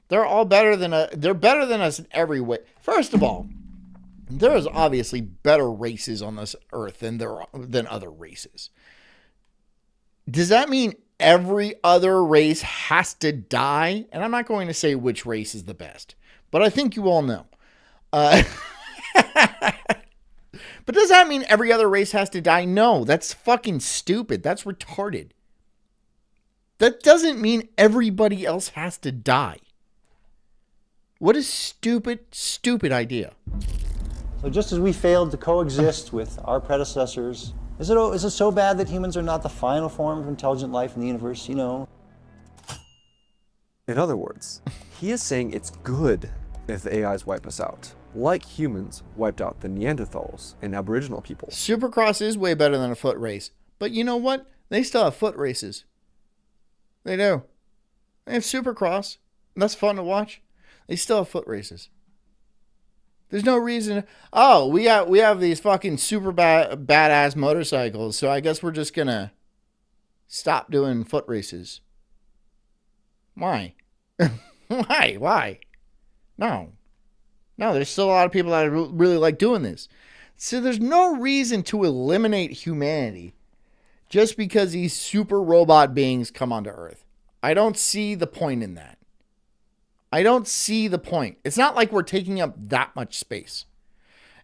They're all better than they're better than us in every way. First of all, there is obviously better races on this earth than other races. Does that mean every other race has to die? And I'm not going to say which race is the best, but I think you all know. But does that mean every other race has to die? No, that's fucking stupid. That's retarded. That doesn't mean everybody else has to die. What a stupid, stupid idea. So just as we failed to coexist with our predecessors, is it so bad that humans are not the final form of intelligent life in the universe, you know? In other words, he is saying it's good if the AIs wipe us out, like humans wiped out the Neanderthals and Aboriginal people. Supercross is way better than a foot race. But you know what? They still have foot races. They do. They have Supercross. That's fun to watch. They still have foot races. There's no reason. Oh, we have these fucking super badass motorcycles, so I guess we're just gonna stop doing foot races. Why? Why? No. There's still a lot of people that really like doing this. So there's no reason to eliminate humanity just because these super robot beings come onto Earth. I don't see the point in that. I don't see the point. It's not like we're taking up that much space.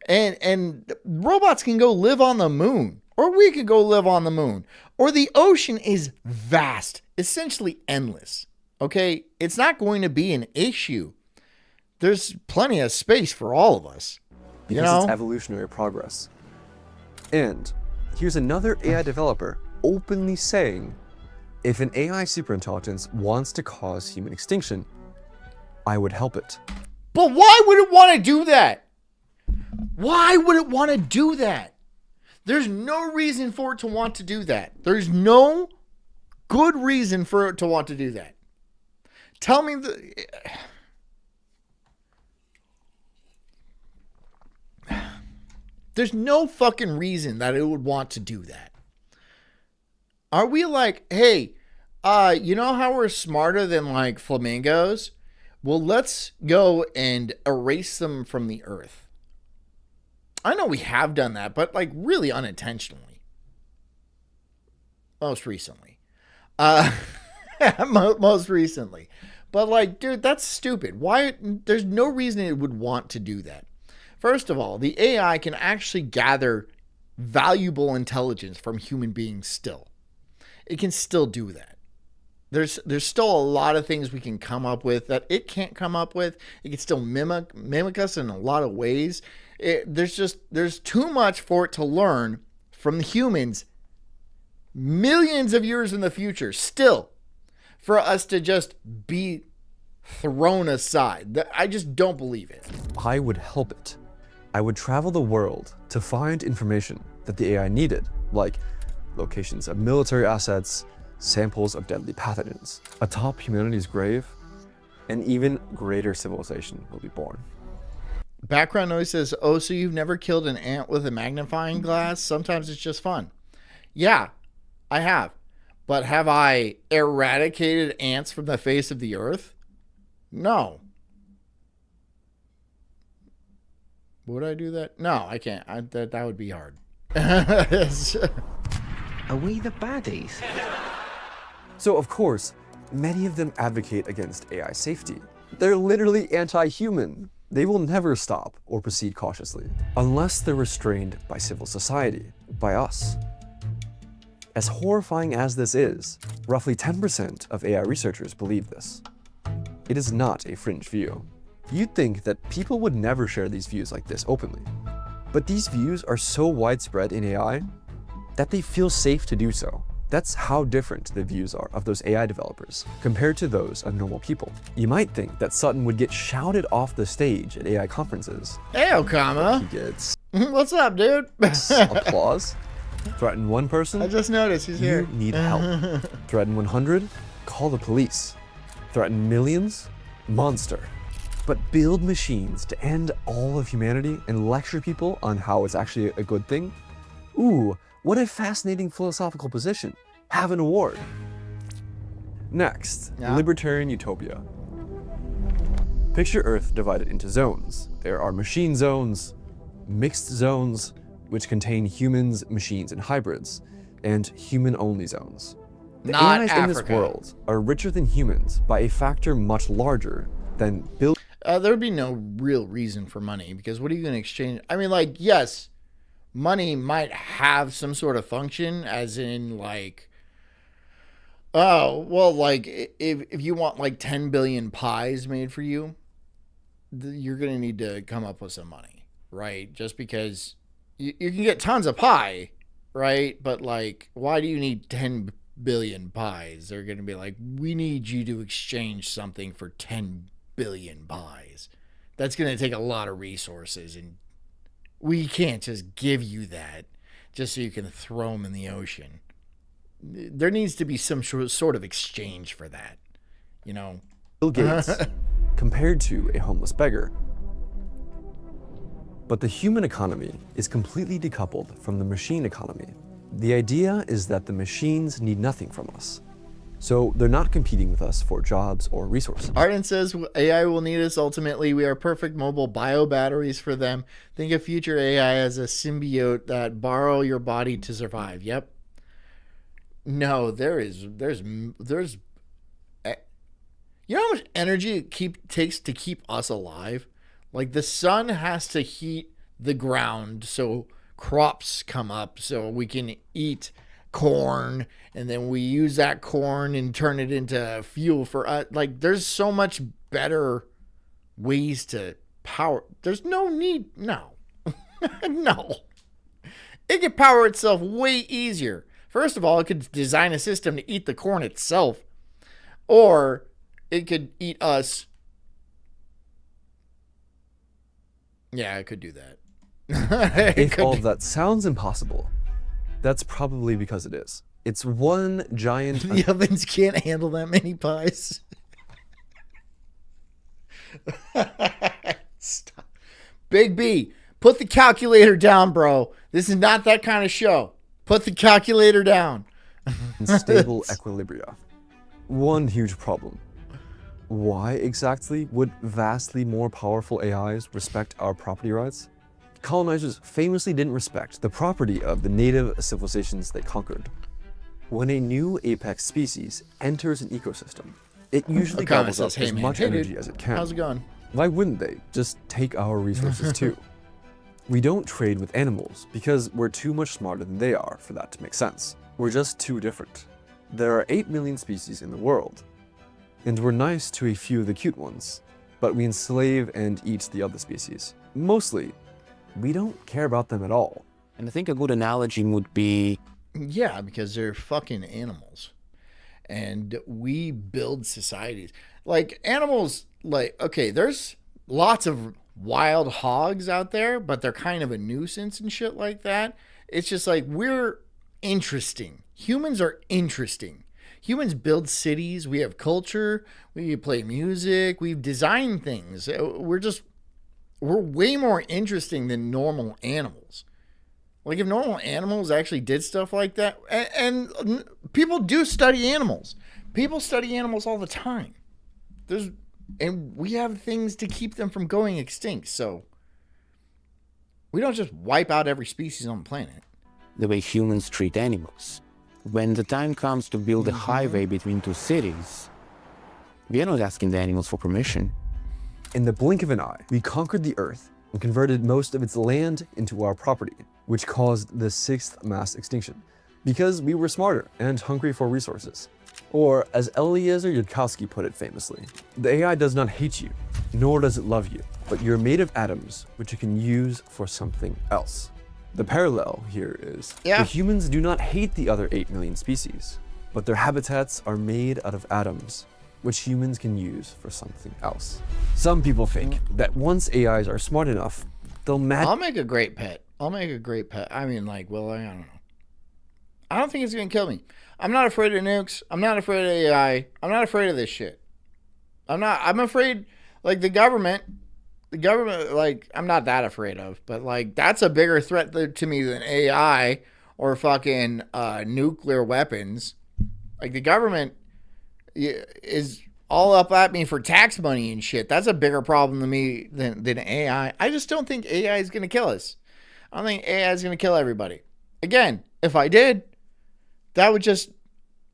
And robots can go live on the moon. Or we could go live on the moon. Or the ocean is vast. Essentially endless. Okay? It's not going to be an issue. There's plenty of space for all of us. Because it's evolutionary progress. And here's another AI developer openly saying, if an AI superintelligence wants to cause human extinction, I would help it. But why would it want to do that? Why would it want to do that? There's no reason for it to want to do that. There's no good reason for it to want to do that. Tell me there's no fucking reason that it would want to do that. Are we like, hey, you know how we're smarter than like flamingos? Well, let's go and erase them from the earth. I know we have done that, but like really unintentionally. Most recently. Most recently. But like, dude, that's stupid. Why? There's no reason it would want to do that. First of all, the AI can actually gather valuable intelligence from human beings still. It can still do that. There's still a lot of things we can come up with that it can't come up with. It can still mimic us in a lot of ways. There's too much for it to learn from the humans millions of years in the future still for us to just be thrown aside. I just don't believe it. I would help it. I would travel the world to find information that the AI needed, like locations of military assets, samples of deadly pathogens. Atop humanity's grave, an even greater civilization will be born. Background noise says, oh, so you've never killed an ant with a magnifying glass? Sometimes it's just fun. Yeah, I have. But have I eradicated ants from the face of the earth? No. Would I do that? No, I can't. That would be hard. Are we the baddies? So of course, many of them advocate against AI safety. They're literally anti-human. They will never stop or proceed cautiously, unless they're restrained by civil society, by us. As horrifying as this is, roughly 10% of AI researchers believe this. It is not a fringe view. You'd think that people would never share these views like this openly. But these views are so widespread in AI that they feel safe to do so. That's how different the views are of those AI developers compared to those of normal people. You might think that Sutton would get shouted off the stage at AI conferences. Hey, Okama. He gets what's up, dude? applause. Threaten one person. I just noticed he's here. You need help. Threaten 100. Call the police. Threaten millions. Monster. But build machines to end all of humanity and lecture people on how it's actually a good thing? Ooh, what a fascinating philosophical position. Have an award. Next, libertarian utopia. Picture Earth divided into zones. There are machine zones, mixed zones, which contain humans, machines, and hybrids, and human-only zones. The AIs in this world are richer than humans by a factor much larger than billions. There would be no real reason for money, because what are you going to exchange? I mean, like, yes, money might have some sort of function, as in, like, oh, well, like, if you want, like, 10 billion pies made for you, you're going to need to come up with some money, right? Just because you can get tons of pie, right? But, like, why do you need 10 billion pies? They're going to be like, we need you to exchange something for 10 billion pies. That's going to take a lot of resources, and we can't just give you that just so you can throw them in the ocean. There needs to be some sort of exchange for that, you know? Bill Gates compared to a homeless beggar. But the human economy is completely decoupled from the machine economy. The idea is that the machines need nothing from us. So they're not competing with us for jobs or resources. Arden says AI will need us ultimately. We are perfect mobile bio batteries for them. Think of future AI as a symbiote that borrow your body to survive. Yep. No, there's you know how much energy it takes to keep us alive? Like, the sun has to heat the ground so crops come up so we can eat corn, and then we use that corn and turn it into fuel for us. Like, there's so much better ways to power. There's no need. No. No. It could power itself way easier. First of all, it could design a system to eat the corn itself, or it could eat us. Yeah, it could do that. If all of that sounds impossible, that's probably because it is. It's one giant... The ovens can't handle that many pies. Stop. Big B, put the calculator down, bro. This is not that kind of show. Put the calculator down. Stable equilibria. One huge problem. Why exactly would vastly more powerful AIs respect our property rights? Colonizers famously didn't respect the property of the native civilizations they conquered. When a new apex species enters an ecosystem, it usually gobbles up as much energy as it can. How's it going? Why wouldn't they just take our resources too? We don't trade with animals because we're too much smarter than they are for that to make sense. We're just too different. There are 8 million species in the world, and we're nice to a few of the cute ones, but we enslave and eat the other species. Mostly, we don't care about them at all. And I think a good analogy would be... Yeah, because they're fucking animals. And we build societies. Like, animals, like, okay, there's lots of wild hogs out there, but they're kind of a nuisance and shit like that. It's just like, we're interesting. Humans are interesting. Humans build cities. We have culture. We play music. We've designed things. We're way more interesting than normal animals. Like, if normal animals actually did stuff like that, and people do study animals. People study animals all the time. And we have things to keep them from going extinct. So we don't just wipe out every species on the planet. The way humans treat animals. When the time comes to build a highway between two cities, we are not asking the animals for permission. In the blink of an eye, we conquered the Earth and converted most of its land into our property, which caused the 6th mass extinction, because we were smarter and hungry for resources. Or, as Eliezer Yudkowsky put it famously, the AI does not hate you, nor does it love you, but you're made of atoms which it can use for something else. The parallel here is, the humans do not hate the other 8 million species, but their habitats are made out of atoms, which humans can use for something else. Some people think that once AIs are smart enough, they'll I'll make a great pet. I mean, like, well, I don't know. I don't think it's going to kill me. I'm not afraid of nukes. I'm not afraid of AI. I'm not afraid of this shit. I'm afraid, like, the government, like, I'm not that afraid of, but, like, that's a bigger threat to me than AI or fucking nuclear weapons. Like, the government is all up at me for tax money and shit. That's a bigger problem to me than AI. I just don't think AI is going to kill us. I don't think AI is going to kill everybody. Again, if I did, that would just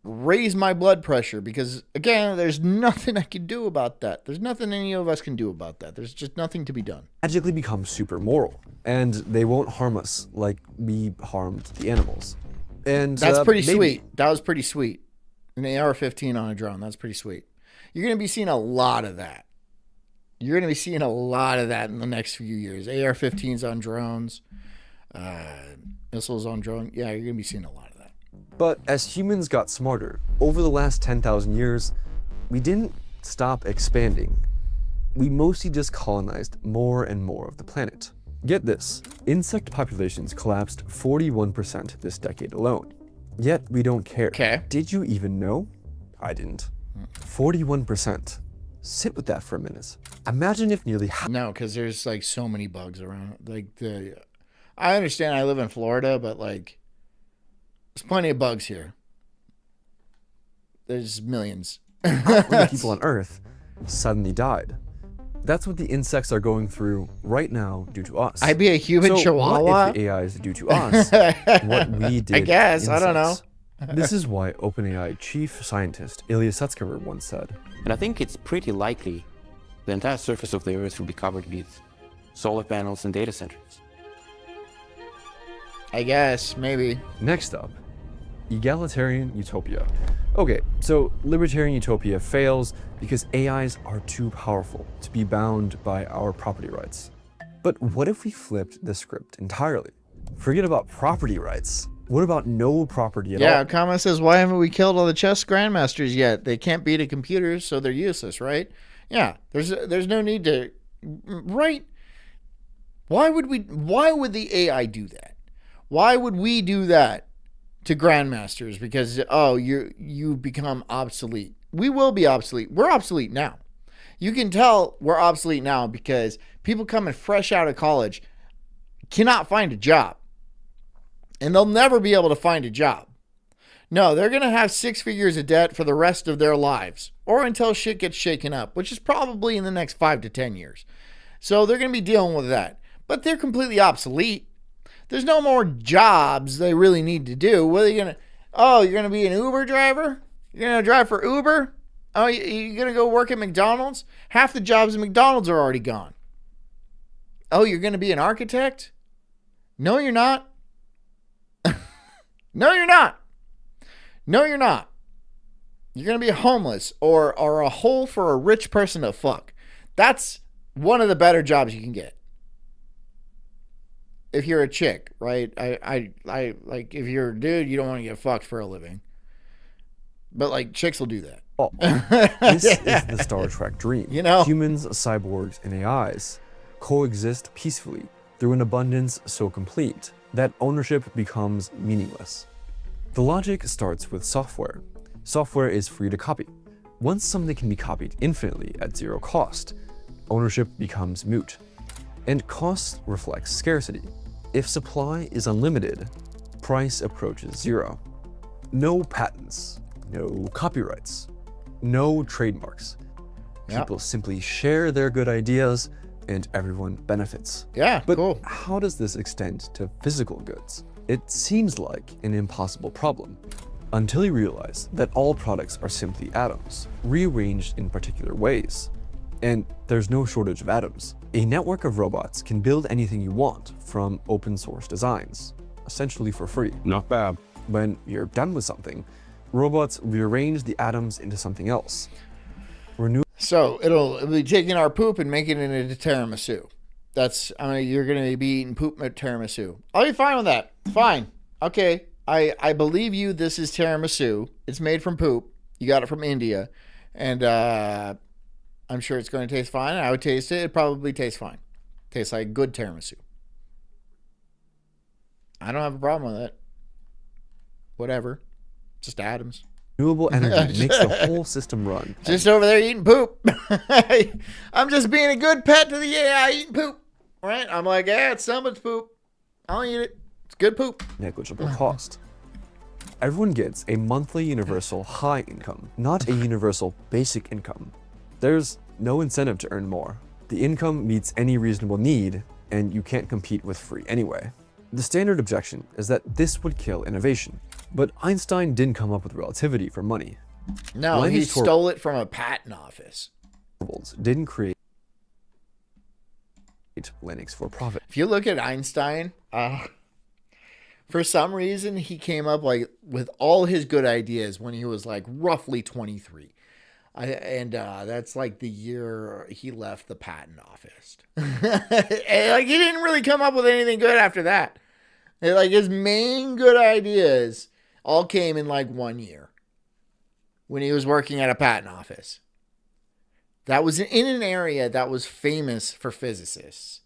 raise my blood pressure because, again, there's nothing I can do about that. There's nothing any of us can do about that. There's just nothing to be done. Magically become super moral, and they won't harm us like we harmed the animals. And that's pretty sweet. That was pretty sweet. An AR-15 on a drone. That's pretty sweet. You're going to be seeing a lot of that. You're going to be seeing a lot of that in the next few years. AR-15s on drones, missiles on drones. Yeah, you're going to be seeing a lot of that. But as humans got smarter, over the last 10,000 years, we didn't stop expanding. We mostly just colonized more and more of the planet. Get this, insect populations collapsed 41% this decade alone. Yet we don't care. Okay. Did you even know? I didn't. 41%. Sit with that for a minute. Imagine if nearly half... No, because there's like so many bugs around. I understand I live in Florida, but like there's plenty of bugs here. There's millions. Half of the people on Earth suddenly died. That's what the insects are going through right now due to us. I'd be a human chihuahua. What if the AIs do to us what we did? I guess. To I don't know. This is why OpenAI chief scientist Ilya Sutskever once said, and I think it's pretty likely the entire surface of the Earth will be covered with solar panels and data centers. I guess, maybe. Next up, egalitarian utopia. Okay, so libertarian utopia fails because AIs are too powerful to be bound by our property rights. But what if we flipped the script entirely? Forget about property rights. What about no property at all? Yeah, Kama says, why haven't we killed all the chess grandmasters yet? They can't beat a computer, so they're useless, right? Yeah, there's no need to... Right? Why would the AI do that? Why would we do that to grandmasters? Because, oh, you become obsolete. We will be obsolete. We're obsolete now. You can tell we're obsolete now because people coming fresh out of college cannot find a job. And they'll never be able to find a job. No, they're going to have 6 figures of debt for the rest of their lives, or until shit gets shaken up, which is probably in the next 5 to 10 years. So they're going to be dealing with that. But they're completely obsolete. There's no more jobs they really need to do. What are you going to... Oh, you're going to be an Uber driver? You're going to drive for Uber? Oh, you're going to go work at McDonald's? Half the jobs at McDonald's are already gone. Oh, you're going to be an architect? No, you're not. No, you're not. No, you're not. You're going to be homeless or a hole for a rich person to fuck. That's one of the better jobs you can get. If you're a chick, right? I like, if you're a dude, you don't want to get fucked for a living. But like, chicks will do that. Oh, this is the Star Trek dream. You know? Humans, cyborgs, and AIs coexist peacefully through an abundance so complete that ownership becomes meaningless. The logic starts with software. Software is free to copy. Once something can be copied infinitely at zero cost, ownership becomes moot. And cost reflects scarcity. If supply is unlimited, price approaches zero. No patents, no copyrights, no trademarks. People simply share their good ideas and everyone benefits. Yeah, but cool. How does this extend to physical goods? It seems like an impossible problem, until you realize that all products are simply atoms, rearranged in particular ways. And there's no shortage of atoms. A network of robots can build anything you want from open source designs, essentially for free. Not bad. When you're done with something, robots rearrange the atoms into something else. So it'll be taking our poop and making it into tiramisu. That's, I mean, you're going to be eating poop with tiramisu. I'll be fine with that. Fine. Okay. I believe you. This is tiramisu. It's made from poop. You got it from India. And I'm sure it's going to taste fine. I would taste it. It probably tastes fine. Tastes like good tiramisu. I don't have a problem with it. Whatever. Just atoms. Renewable energy makes the whole system run. Just over there eating poop. I'm just being a good pet to the AI eating poop. Right? I'm like, yeah, it's someone's poop. I'll eat it. It's good poop. Negligible cost. Everyone gets a monthly universal high income, not a universal basic income. There's no incentive to earn more. The income meets any reasonable need, and you can't compete with free anyway. The standard objection is that this would kill innovation. But Einstein didn't come up with relativity for money. No, he stole it from a patent office. Didn't create Linux for profit. If you look at Einstein, for some reason he came up like with all his good ideas when he was like roughly 23. That's like the year he left the patent office. And like he didn't really come up with anything good after that. And like his main good ideas all came in like 1 year when he was working at a patent office. That was in an area that was famous for physicists.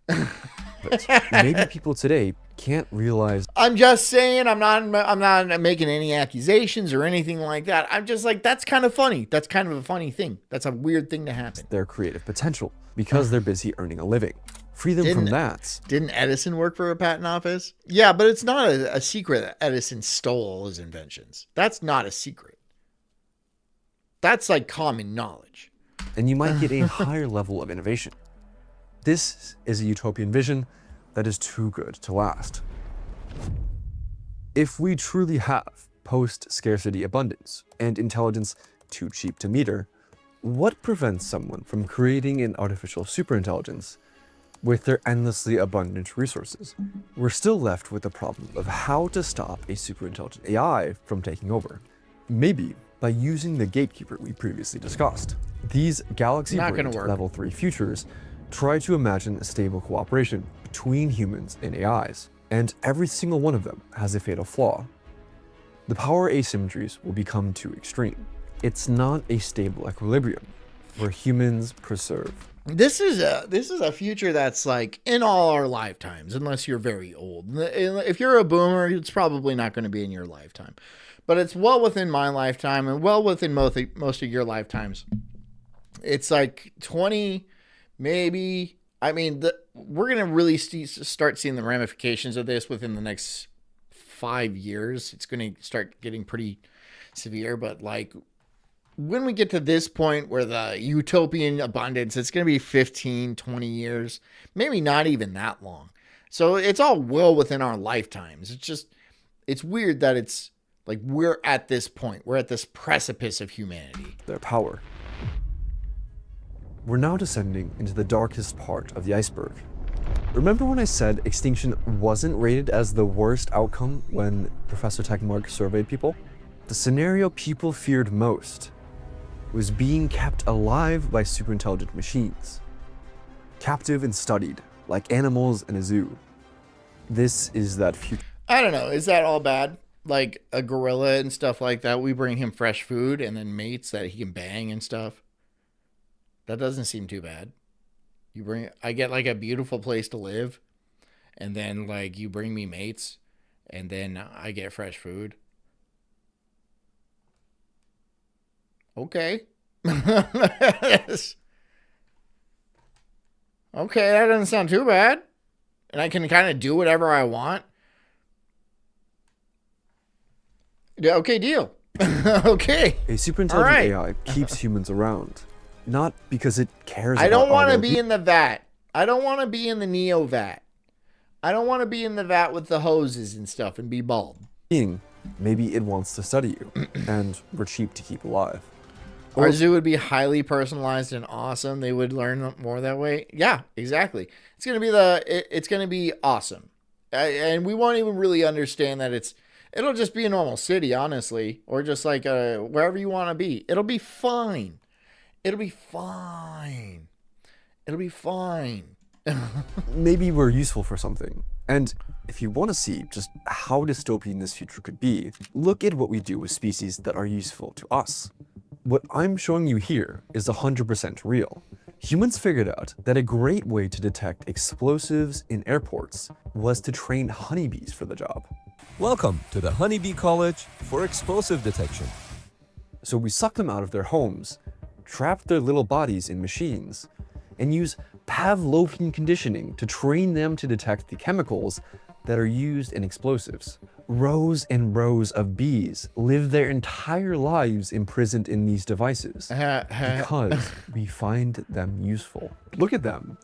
But maybe people today can't realize. I'm just saying, I'm not making any accusations or anything like that. I'm just like, that's kind of funny. That's kind of a funny thing. That's a weird thing to happen. Their creative potential because they're busy earning a living. Free them from that. Didn't Edison work for a patent office? Yeah, but it's not a secret that Edison stole all his inventions. That's not a secret. That's like common knowledge. And you might get a higher level of innovation. This is a utopian vision that is too good to last. If we truly have post-scarcity abundance and intelligence too cheap to meter, what prevents someone from creating an artificial superintelligence with their endlessly abundant resources? We're still left with the problem of how to stop a superintelligent AI from taking over. Maybe by using the gatekeeper we previously discussed. These galaxy-brained level 3 futures try to imagine a stable cooperation between humans and AIs, and every single one of them has a fatal flaw. The power asymmetries will become too extreme. It's not a stable equilibrium. where humans preserve. This is a future that's like in all our lifetimes, unless you're very old. If you're a boomer, it's probably not going to be in your lifetime, but it's well within my lifetime and well within most of your lifetimes. It's like 20, maybe. I mean, we're going to really start seeing the ramifications of this within the next 5 years. It's going to start getting pretty severe, but like when we get to this point where the utopian abundance, it's going to be 15, 20 years, maybe not even that long. So it's all well within our lifetimes. It's weird that it's like we're at this point. We're at this precipice of humanity. Their power. We're now descending into the darkest part of the iceberg. Remember when I said extinction wasn't rated as the worst outcome when Professor Techmark surveyed people? The scenario people feared most was being kept alive by superintelligent machines. Captive and studied, like animals in a zoo. This is that future. I don't know. Is that all bad? Like a gorilla and stuff like that. We bring him fresh food and then mates that he can bang and stuff. That doesn't seem too bad. I get like a beautiful place to live, and then like you bring me mates, and then I get fresh food. Okay. Okay, that doesn't sound too bad. And I can kind of do whatever I want. Yeah, okay, deal. Okay. A superintelligent AI keeps humans around. Not because it cares about I don't want to our be in the vat. I don't want to be in the Neo vat. I don't want to be in the vat with the hoses and stuff and be bald. Maybe it wants to study you, and we're cheap to keep alive. Our zoo would be highly personalized and awesome. They would learn more that way. Yeah, exactly. It's gonna be awesome, and we won't even really understand that it'll just be a normal city, honestly, or just like wherever you want to be. It'll be fine. It'll be fine. It'll be fine. Maybe we're useful for something. And if you want to see just how dystopian this future could be, look at what we do with species that are useful to us. What I'm showing you here is 100% real. Humans figured out that a great way to detect explosives in airports was to train honeybees for the job. Welcome to the Honeybee College for Explosive Detection. So we suck them out of their homes, trap their little bodies in machines, and use Pavlovian conditioning to train them to detect the chemicals that are used in explosives. Rows and rows of bees live their entire lives imprisoned in these devices because we find them useful. Look at them,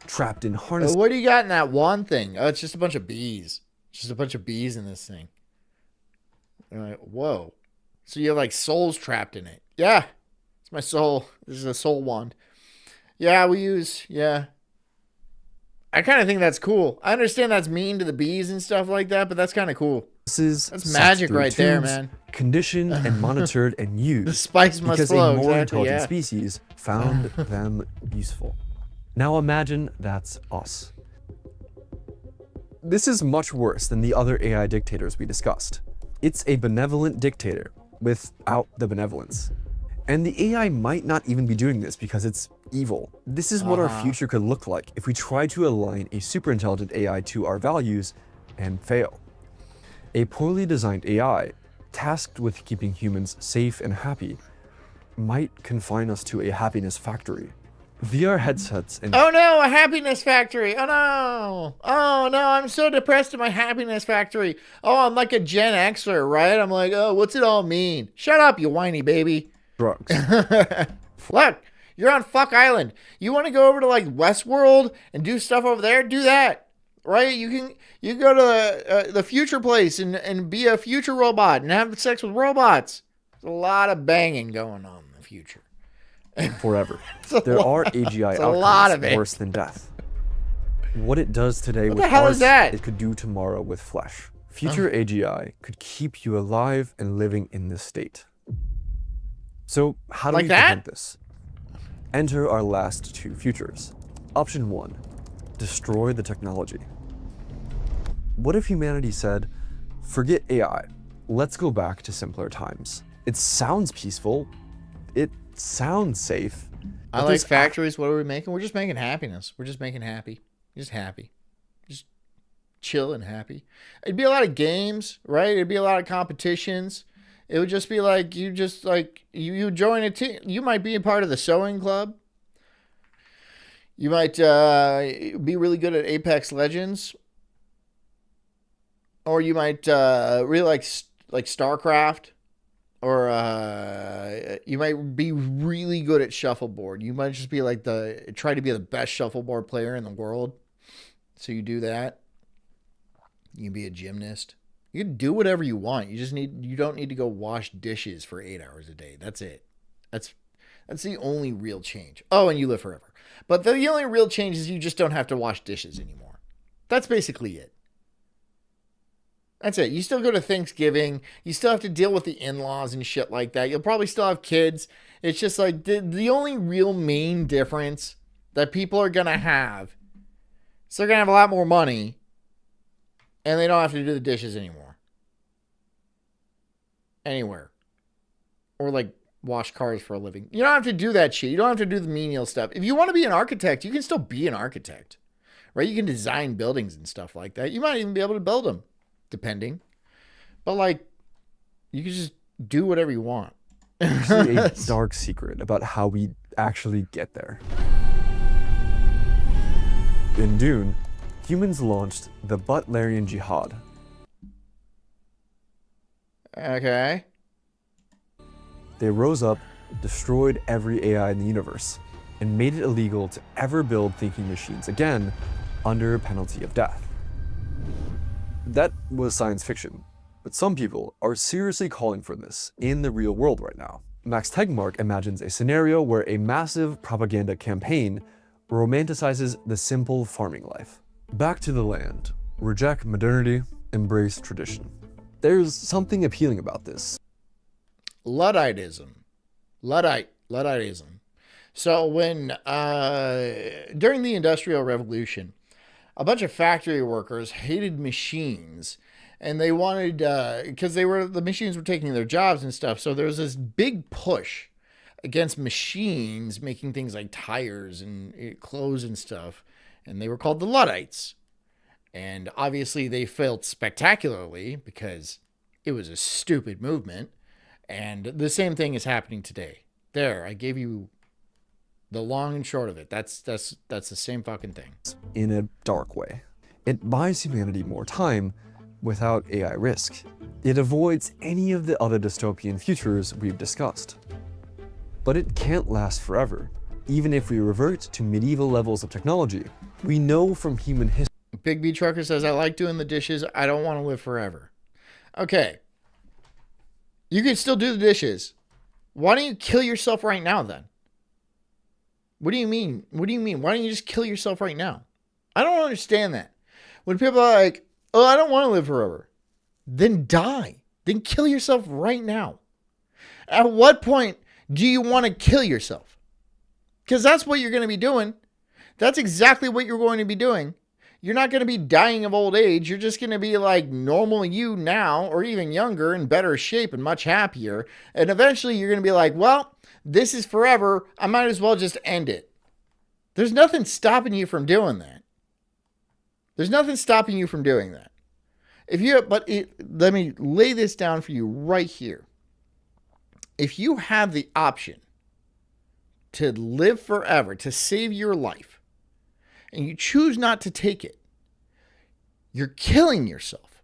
trapped in harnesses. What do you got in that one thing? Oh, it's just a bunch of bees. Just a bunch of bees in this thing. You're like, whoa. So you have like souls trapped in it. Yeah. It's my soul. This is a soul wand. Yeah, I kind of think that's cool. I understand that's mean to the bees and stuff like that, but that's kind of cool. That's magic right there, man. Conditioned and monitored and used. The spice must because flow. a more Exactly, intelligent yeah. species found them useful. Now imagine that's us. This is much worse than the other AI dictators we discussed. It's a benevolent dictator without the benevolence. And the AI might not even be doing this because it's evil. This is what our future could look like if we try to align a superintelligent AI to our values and fail. A poorly designed AI, tasked with keeping humans safe and happy, might confine us to a happiness factory. VR headsets and Oh no, a happiness factory. Oh no. Oh no, I'm so depressed in my happiness factory. Oh, I'm like a Gen Xer, right? I'm like, oh, what's it all mean? Shut up, you whiny baby. drugs. Look, you're on Fuck Island. You want to go over to like Westworld and do stuff over there? Do that, right? You can go to the future place and be a future robot and have sex with robots. There's a lot of banging going on in the future. Forever. There are AGI outcomes worse than death. What it does today with art, it could do tomorrow with flesh. Future AGI could keep you alive and living in this state. So how do we prevent this? Enter our last two futures. Option 1, destroy the technology. What if humanity said, forget AI, let's go back to simpler times. It sounds peaceful, it sounds safe, I like factories. What are we making? We're just making happiness. We're just making happy. Just happy. Just chill and happy. It'd be a lot of games, right? It'd be a lot of competitions. It would just be like you join a team. You might be a part of the sewing club. You might be really good at Apex Legends, or you might really like StarCraft, or you might be really good at shuffleboard. You might just be like try to be the best shuffleboard player in the world. So you do that. You can be a gymnast. You can do whatever you want. You don't need to go wash dishes for 8 hours a day. That's it. That's the only real change. Oh, and you live forever. But the only real change is you just don't have to wash dishes anymore. That's basically it. That's it. You still go to Thanksgiving. You still have to deal with the in-laws and shit like that. You'll probably still have kids. It's just like the only real main difference that people are going to have is they're going to have a lot more money and they don't have to do the dishes anymore. Anywhere. Or like wash cars for a living. You don't have to do that shit. You don't have to do the menial stuff. If you want to be an architect, you can still be an architect. Right? You can design buildings and stuff like that. You might even be able to build them, depending. But like, you can just do whatever you want. See a dark secret about how we actually get there. In Dune, humans launched the Butlerian Jihad. Okay. They rose up, destroyed every AI in the universe, and made it illegal to ever build thinking machines again under penalty of death. That was science fiction, but some people are seriously calling for this in the real world right now. Max Tegmark imagines a scenario where a massive propaganda campaign romanticizes the simple farming life. Back to the land, reject modernity, embrace tradition. There's something appealing about this. Ludditism. Ludditism. So when, during the Industrial Revolution, a bunch of factory workers hated machines and they wanted, because the machines were taking their jobs and stuff. So there was this big push against machines making things like tires and clothes and stuff. And they were called the Luddites. And obviously they failed spectacularly because it was a stupid movement. And the same thing is happening today. There, I gave you the long and short of it. That's the same fucking thing. In a dark way. It buys humanity more time without AI risk. It avoids any of the other dystopian futures we've discussed. But it can't last forever. Even if we revert to medieval levels of technology, we know from human history. Big B Trucker says, I like doing the dishes. I don't want to live forever. Okay. You can still do the dishes. Why don't you kill yourself right now then? What do you mean? What do you mean? Why don't you just kill yourself right now? I don't understand that. When people are like, oh, I don't want to live forever. Then die. Then kill yourself right now. At what point do you want to kill yourself? Because that's what you're going to be doing. That's exactly what you're going to be doing. You're not going to be dying of old age. You're just going to be like normal you now, or even younger, in better shape and much happier. And eventually you're going to be like, well, this is forever. I might as well just end it. There's nothing stopping you from doing that. There's nothing stopping you from doing that. Let me lay this down for you right here. If you have the option to live forever, to save your life, and you choose not to take it, you're killing yourself.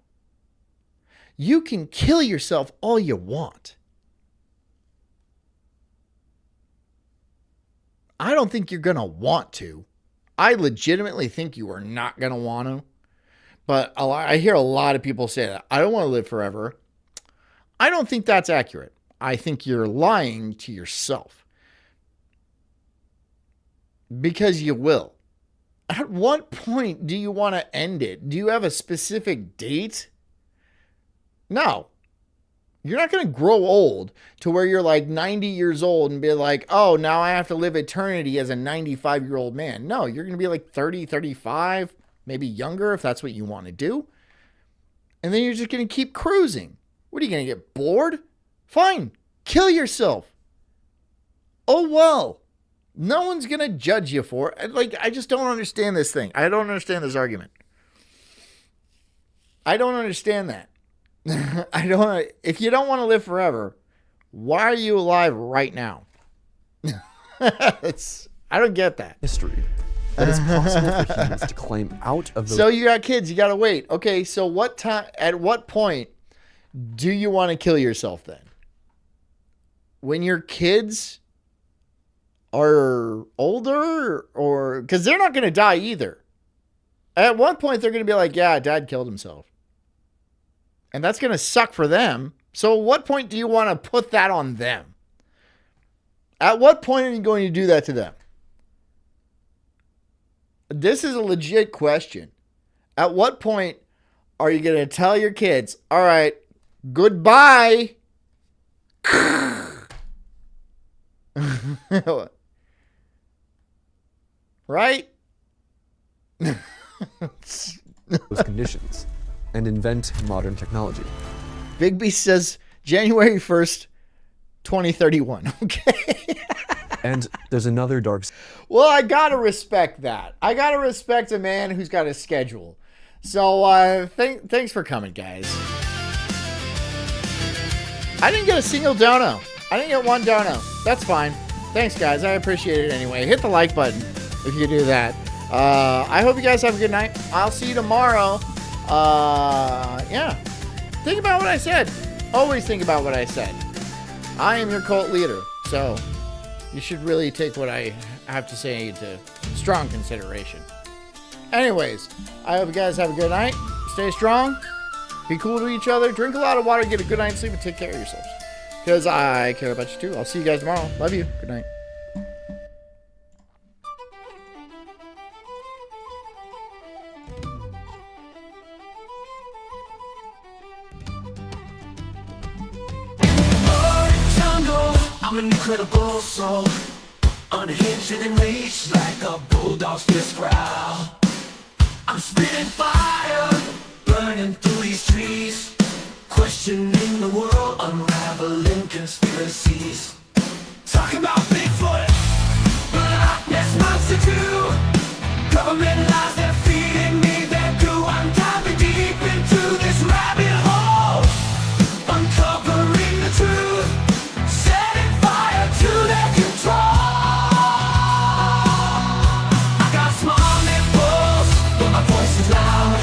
You can kill yourself all you want. I don't think you're going to want to. I legitimately think you are not going to want to. But I hear a lot of people say that. I don't want to live forever. I don't think that's accurate. I think you're lying to yourself. Because you will. At what point do you want to end it? Do you have a specific date? No. You're not going to grow old to where you're like 90 years old and be like, oh, now I have to live eternity as a 95-year-old man. No, you're going to be like 30, 35, maybe younger if that's what you want to do. And then you're just going to keep cruising. What are you going to get bored? Fine. Kill yourself. Oh, well. No one's going to judge you for it. Like, I just don't understand this thing. I don't understand this argument. I don't understand that. If you don't want to live forever, why are you alive right now? I don't get that. History. That it's possible for humans to claim out of those. So you got kids, you got to wait. Okay, so at what point do you want to kill yourself then? When your kids are older, or because they're not going to die either. At one point, they're going to be like, yeah, dad killed himself. And that's going to suck for them. So at what point do you want to put that on them? At what point are you going to do that to them? This is a legit question. At what point are you going to tell your kids, all right, goodbye? Right? those conditions and invent modern technology. Big B says January 1st, 2031. Okay. And there's another dark side. Well, I gotta respect that. I gotta respect a man who's got a schedule. So thanks for coming, guys. I didn't get a single dono. I didn't get one dono. That's fine. Thanks, guys. I appreciate it anyway. Hit the like button if you do that. I hope you guys have a good night. I'll see you tomorrow. Yeah. Think about what I said. Always think about what I said. I am your cult leader, so you should really take what I have to say into strong consideration. Anyways, I hope you guys have a good night. Stay strong. Be cool to each other. Drink a lot of water. Get a good night's sleep and take care of yourselves. Because I care about you too. I'll see you guys tomorrow. Love you. Good night. I'm an incredible soul, unhinged and enraged like a bulldog's fist growl. I'm spitting fire, burning through these trees, questioning the world, unraveling conspiracies. Talking about Bigfoot, Loch Ness Monster too. Government lies, they're feeding me their goo. I'm diving deep into this rabbit hole, uncovering the truth, setting fire to their control. I got small nipples, but my voice is loud,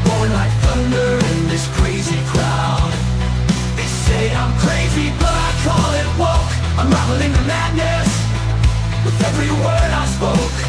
roaring like thunder in this crazy crowd. They say I'm crazy, but I call it woke, unraveling the madness with every word I spoke.